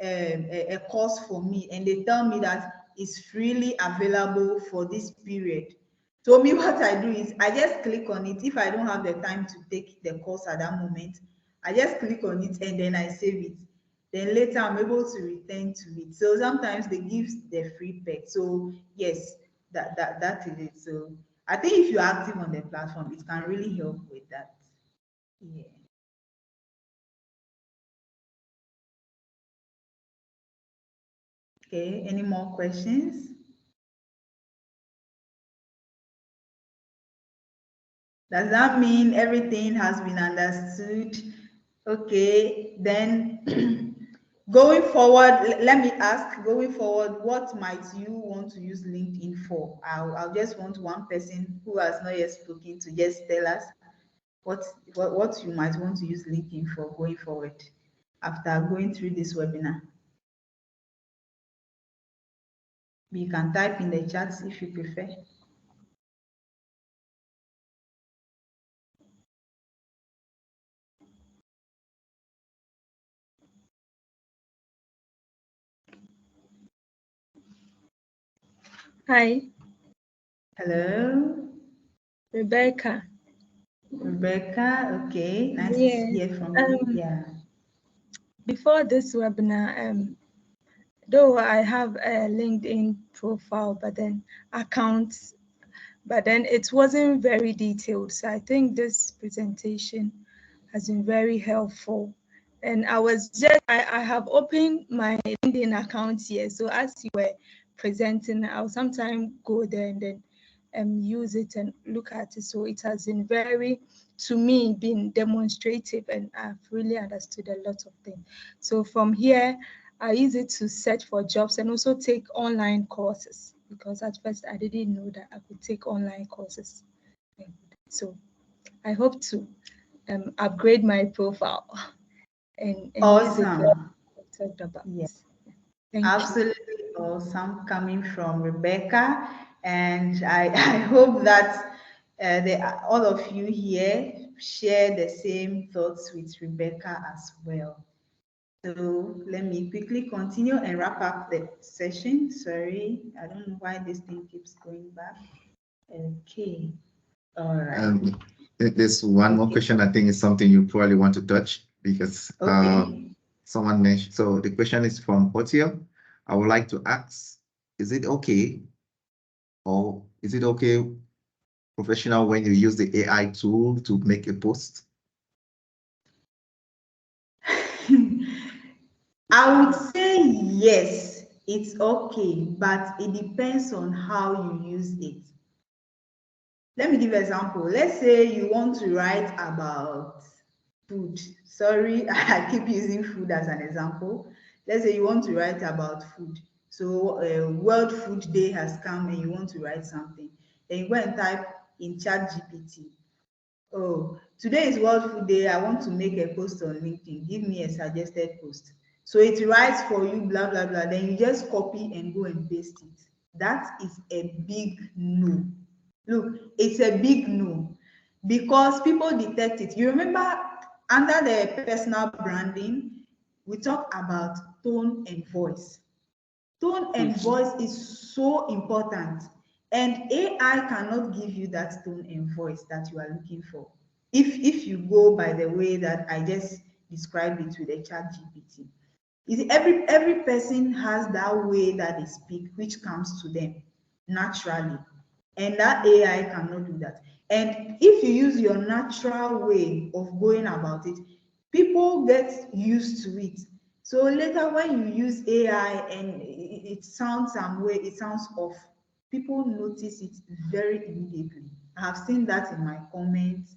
a course for me, and they tell me that it's freely available for this period. So me, what I do is I just click on it. If I don't have the time to take the course at that moment, I just click on it and then I save it. Then later I'm able to return to it. So sometimes they give the free perk. So yes, that is it. So I think if you're active on the platform, it can really help with that. Yeah. Okay, any more questions? Does that mean everything has been understood? Okay, then going forward, let me ask, going forward, what might you want to use LinkedIn for? I'll just want one person who has not yet spoken to just tell us what you might want to use LinkedIn for going forward after going through this webinar. You can type in the chat if you prefer. Hi. Hello. Rebecca. Rebecca, okay, nice to hear from you. Yeah. Before this webinar, though I have a LinkedIn profile, but then accounts, but then it wasn't very detailed. So I think this presentation has been very helpful. And I have opened my LinkedIn account here. So as you were presenting, I'll sometimes go there and then use it and look at it. So it has been to me, been demonstrative, and I've really understood a lot of things. So from here, I use it to search for jobs and also take online courses, because at first I didn't know that I could take online courses. So I hope to upgrade my profile and awesome. use it to talk about. Yes. Thank Absolutely you. Awesome coming from Rebecca. And I hope that all of you here share the same thoughts with Rebecca as well. So let me quickly continue and wrap up the session. Sorry, I don't know why this thing keeps going back. Okay, all right. There's one more question. I think is something you probably want to touch because someone mentioned. So the question is from Otio. I would like to ask: is it okay professional when you use the AI tool to make a post? I would say yes, it's okay, but it depends on how you use it. Let me give an example. Let's say you want to write about food. Sorry, I keep using food as an example. Let's say you want to write about food. So World Food Day has come and you want to write something. Then you go and type in ChatGPT. Oh, today is World Food Day. I want to make a post on LinkedIn. Give me a suggested post. So it writes for you, blah, blah, blah. Then you just copy and go and paste it. That is a big no. Look, it's a big no because people detect it. You remember under the personal branding, we talk about tone and voice. Tone and voice is so important, and AI cannot give you that tone and voice that you are looking for. If you go by the way that I just described it with the ChatGPT, every person has that way that they speak, which comes to them naturally, and that AI cannot do that. And if you use your natural way of going about it, people get used to it. So later when you use AI and it sounds some way, it sounds off, people notice it very immediately. I have seen that in my comments.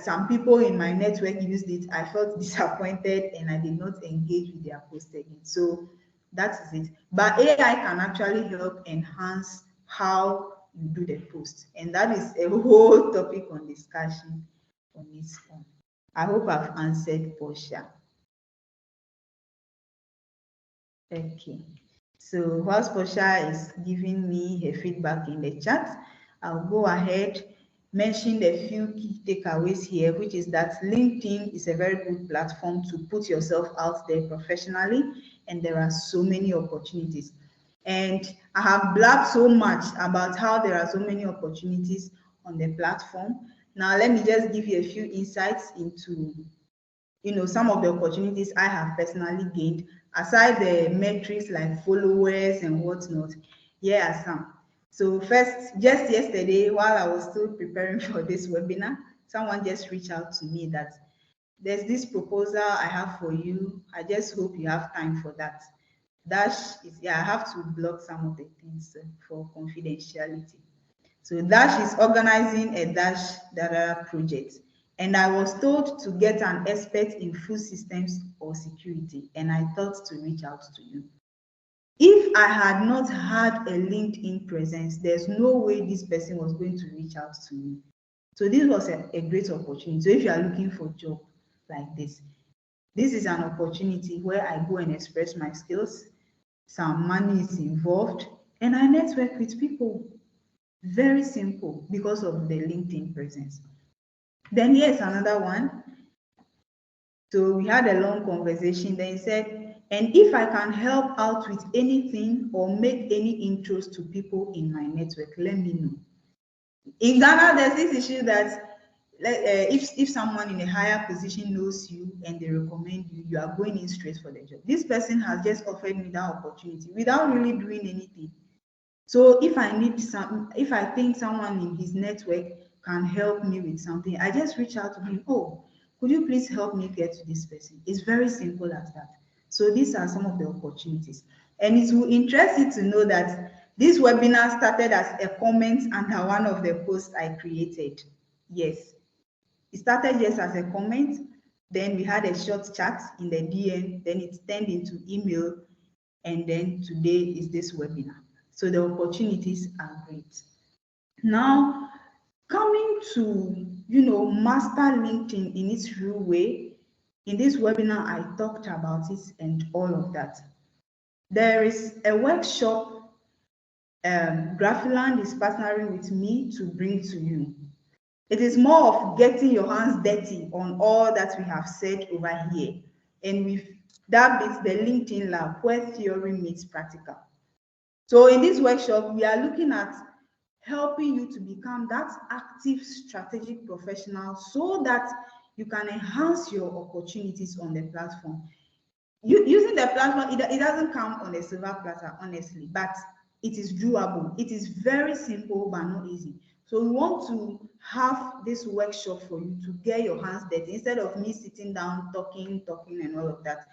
Some people in my network used it. I felt disappointed and I did not engage with their post again. So that is it. But AI can actually help enhance how you do the post, and that is a whole topic on discussion on its own. I hope I've answered Portia. Okay, so whilst Portia is giving me her feedback in the chat, I'll go ahead, mention a few key takeaways here, which is that LinkedIn is a very good platform to put yourself out there professionally, and there are so many opportunities. And I have blabbed so much about how there are so many opportunities on the platform. Now, let me just give you a few insights into some of the opportunities I have personally gained, aside the metrics like followers and whatnot. Here are some. So first, just yesterday, while I was still preparing for this webinar, someone just reached out to me that there's this proposal I have for you. I just hope you have time for that. Dash is, yeah, I have to block some of the things for confidentiality. So Dash is organizing a Dash data project. And I was told to get an expert in food systems or security. And I thought to reach out to you. If I had not had a LinkedIn presence, there's no way this person was going to reach out to me. So this was a great opportunity. So if you are looking for a job like this is an opportunity where I go and express my skills. Some money is involved, and I network with people. Very simple because of the LinkedIn presence. Then here's another one. So we had a long conversation. Then he said, and if I can help out with anything or make any intros to people in my network, let me know. In Ghana, there's this issue that if someone in a higher position knows you and they recommend you, you are going in straight for the job. This person has just offered me that opportunity without really doing anything. So if I think someone in his network can help me with something, I just reach out to him. Oh, could you please help me get to this person? It's very simple as that. So these are some of the opportunities. And it will interest you to know that this webinar started as a comment under one of the posts I created. Yes, it started just as a comment. Then we had a short chat in the DM. Then it turned into email. And then today is this webinar. So the opportunities are great. Now, coming to, master LinkedIn in its real way, in this webinar, I talked about it and all of that. There is a workshop Graffiland is partnering with me to bring to you. It is more of getting your hands dirty on all that we have said over here. And we've dubbed it the LinkedIn Lab, where theory meets practical. So in this workshop, we are looking at helping you to become that active strategic professional so that you can enhance your opportunities on the platform. Using the platform, it doesn't come on a silver platter, honestly, but it is doable. It is very simple, but not easy. So we want to have this workshop for you to get your hands dirty. Instead of me sitting down, talking, and all of that,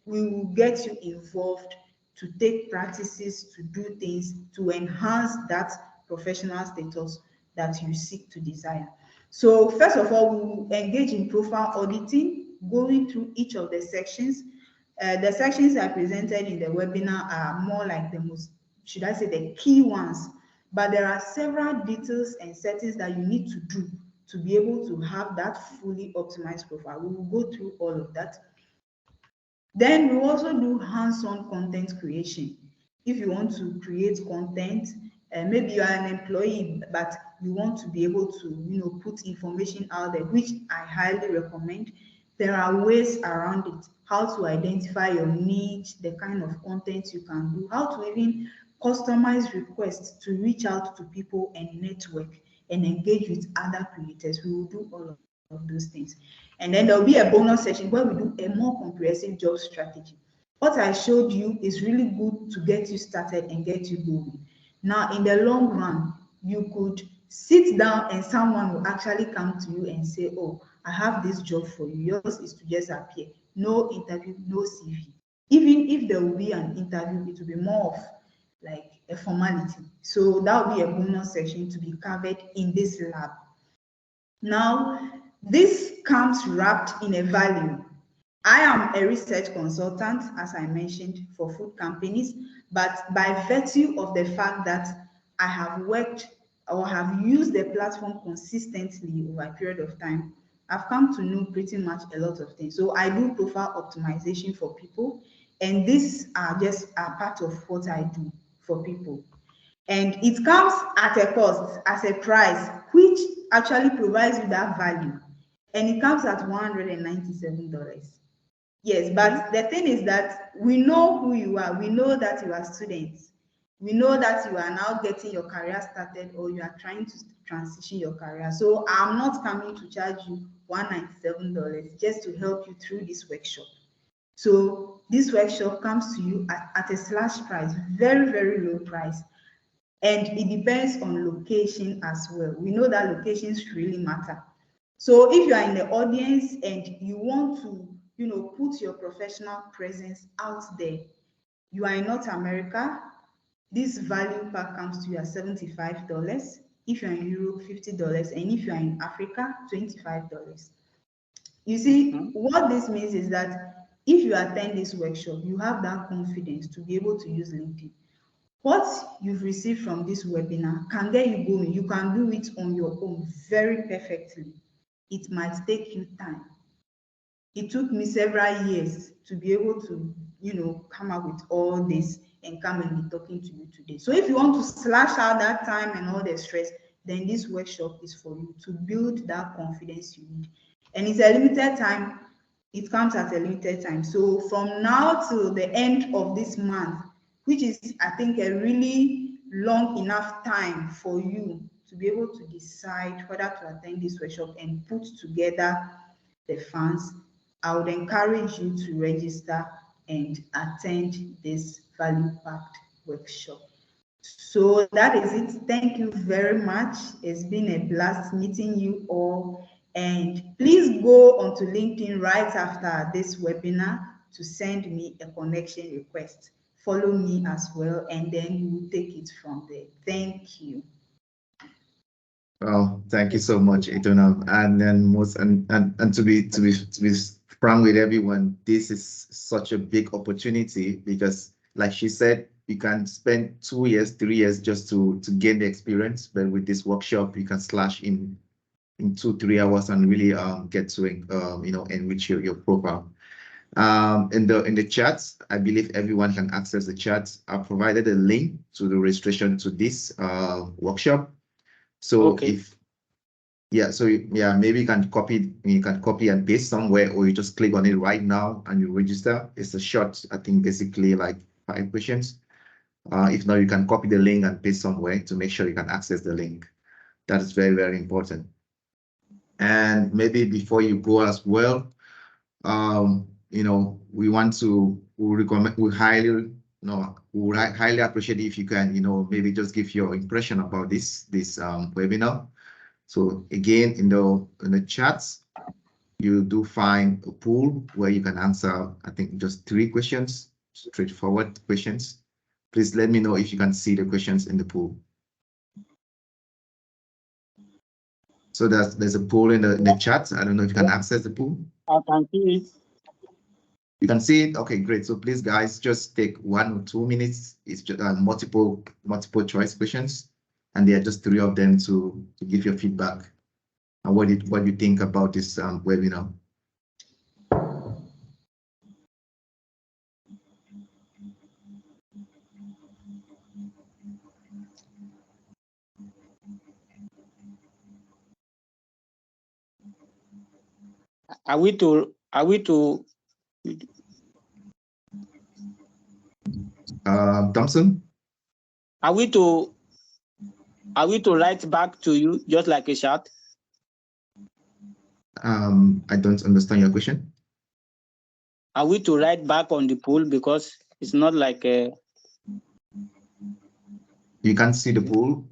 we will get you involved to take practices, to do things, to enhance that professional status that you seek to desire. So first of all, we will engage in profile auditing, going through each of the sections. The sections I presented in the webinar are more like the most, should I say, the key ones, but there are several details and settings that you need to do to be able to have that fully optimized profile. We will go through all of that. Then we also do hands-on content creation. If you want to create content, maybe you are an employee, but you want to be able to, put information out there, which I highly recommend. There are ways around it, how to identify your niche, the kind of content you can do, how to even customize requests to reach out to people and network and engage with other creators. We will do all of those things. And then there'll be a bonus session where we do a more comprehensive job strategy. What I showed you is really good to get you started and get you going. Now, in the long run, you could sit down and someone will actually come to you and say, oh, I have this job for you. Yours is to just appear. No interview, no CV. Even if there will be an interview, it will be more of like a formality. So that will be a bonus section to be covered in this lab. Now, this comes wrapped in a value. I am a research consultant, as I mentioned, for food companies, but by virtue of the fact that I have worked or have used the platform consistently over a period of time, I've come to know pretty much a lot of things. So I do profile optimization for people, and these are just a part of what I do for people. And it comes at a cost, as a price, which actually provides you that value. And it comes at $197. Yes, but the thing is that we know who you are. We know that you are students. We know that you are now getting your career started or you are trying to transition your career. So I'm not coming to charge you $197 just to help you through this workshop. So this workshop comes to you at a slash price, very, very low price. And it depends on location as well. We know that locations really matter. So if you are in the audience and you want to, put your professional presence out there, you are in North America, this value pack comes to you at $75. If you're in Europe, $50, and if you're in Africa, $25. You see, what this means is that if you attend this workshop, you have that confidence to be able to use LinkedIn. What you've received from this webinar can get you going. You can do it on your own very perfectly. It might take you time. It took me several years to be able to, come up with all this and come and be talking to you today. So if you want to slash out that time and all the stress, then this workshop is for you to build that confidence you need. And it's a limited time. It comes at a limited time. So from now till the end of this month, which is, I think, a really long enough time for you to be able to decide whether to attend this workshop and put together the funds, I would encourage you to register and attend this value-packed workshop. So that is it. Thank you very much. It's been a blast meeting you all. And please go onto LinkedIn right after this webinar to send me a connection request. Follow me as well, and then you will take it from there. Thank you. Well, thank you so much, Etona. And then to be frank with everyone, this is such a big opportunity because, like she said, you can spend 2 years, 3 years just to gain the experience, but with this workshop, you can slash in 2-3 hours and really get to enrich your profile. In the chat, I believe everyone can access the chat. I provided a link to the registration to this workshop. So Okay. maybe you can copy and paste somewhere, or you just click on it right now and you register. It's a short, I think, basically like 5 questions. If not, you can copy the link and paste somewhere to make sure you can access the link. That is very, very important. And maybe before you go as well, we highly appreciate if you can, maybe just give your impression about this webinar. So again, in the chats, you do find a pool where you can answer, I think, just 3 questions, straightforward questions. Please let me know if you can see the questions in the pool. So there's a pool in the chat. I don't know if you can access the pool. I can see it. You can see it? Okay, great. So please, guys, just take 1 or 2 minutes. It's just multiple choice questions, and there are just 3 of them to give your feedback and what you think about this webinar. Are we to Thompson? Are we to write back to you just like a chat? I don't understand your question. Are we to write back on the poll because it's not like a... You can't see the poll?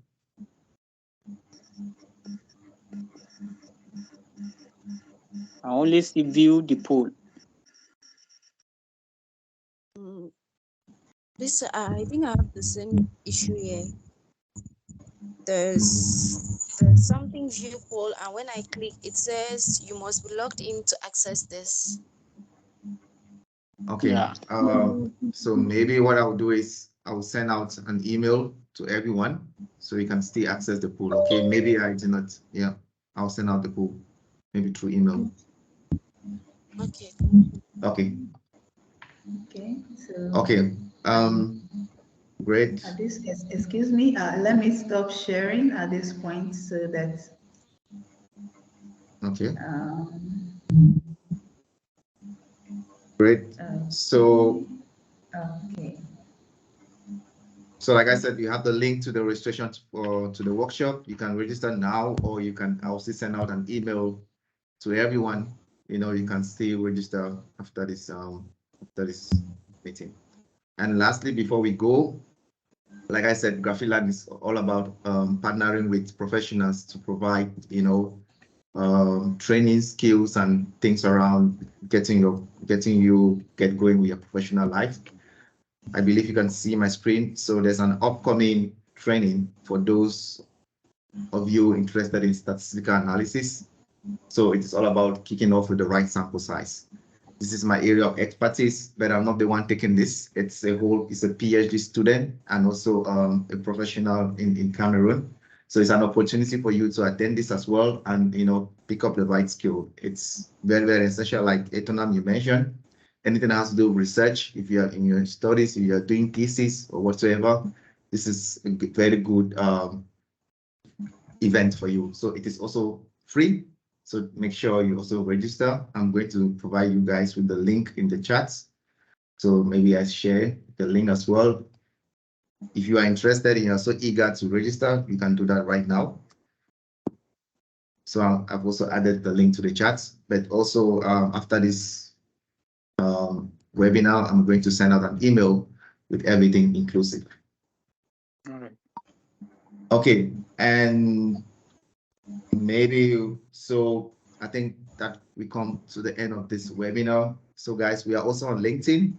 I only see view the poll. This I think I have the same issue here. There's something view poll, and when I click, it says you must be logged in to access this. Okay. Yeah. So maybe what I'll do is I'll send out an email to everyone so you can still access the pool. Okay. Maybe I did not. Yeah. I'll send out the pool maybe through email. Okay. Okay. Okay. So. Okay. Great. Excuse me. Let me stop sharing at this point so that. Okay. Great. So. Okay. So like I said, you have the link to the registration to the workshop. You can register now, or you can also send out an email to everyone. You can still register after this meeting. And lastly, before we go, like I said, Graffiland is all about partnering with professionals to provide, training skills and things around getting you get going with your professional life. I believe you can see my screen. So there's an upcoming training for those of you interested in statistical analysis. So it's all about kicking off with the right sample size. This is my area of expertise, but I'm not the one taking this. It's a PhD student and also a professional in Cameroon. So it's an opportunity for you to attend this as well and pick up the right skill. It's very, very essential, like Etonam you mentioned. Anything that has to do with research, if you are in your studies, if you are doing thesis or whatsoever, this is a very good event for you. So it is also free. So make sure you also register. I'm going to provide you guys with the link in the chat. So maybe I share the link as well. If you are interested and you're so eager to register, you can do that right now. So I've also added the link to the chat, but also after this webinar, I'm going to send out an email with everything inclusive. All right. Okay, and maybe so I think that we come to the end of this webinar. So guys, we are also on LinkedIn.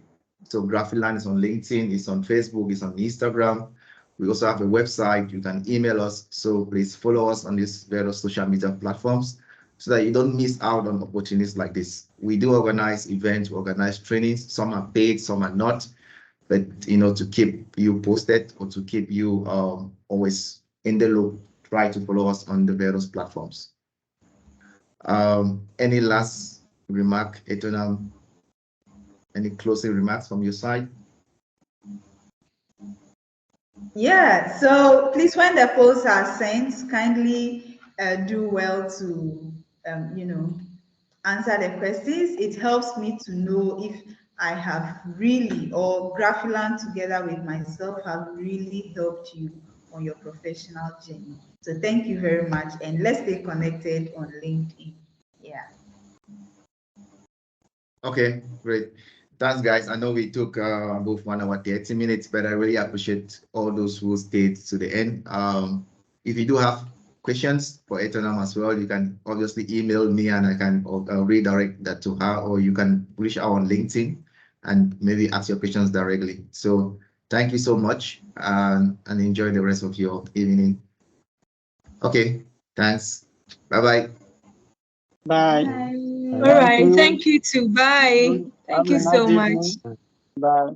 So Graffiland is on LinkedIn, it's on Facebook, it's on Instagram. We also have a website. You can email us. So please follow us on these various social media platforms so that you don't miss out on opportunities like this. We do organize events, we organize trainings. Some are paid, some are not. But to keep you posted or to keep you always in the loop, try to follow us on the various platforms. Any last remark, Etonam? Any closing remarks from your side? Yeah, so please, when the posts are sent, kindly do well to, answer the questions. It helps me to know if I have really, or Graffiland together with myself have really helped you on your professional journey. So thank you very much, and let's stay connected on LinkedIn. Yeah. Okay, great. Thanks, guys. I know we took both 1 hour 30 minutes, but I really appreciate all those who stayed to the end. If you do have questions for Etonam as well, you can obviously email me and I can redirect that to her, or you can reach out on LinkedIn and maybe ask your questions directly. So thank you so much and enjoy the rest of your evening. Okay, thanks. Bye-bye. Bye. All right. Thank you too. Bye. Thank you so much. Bye.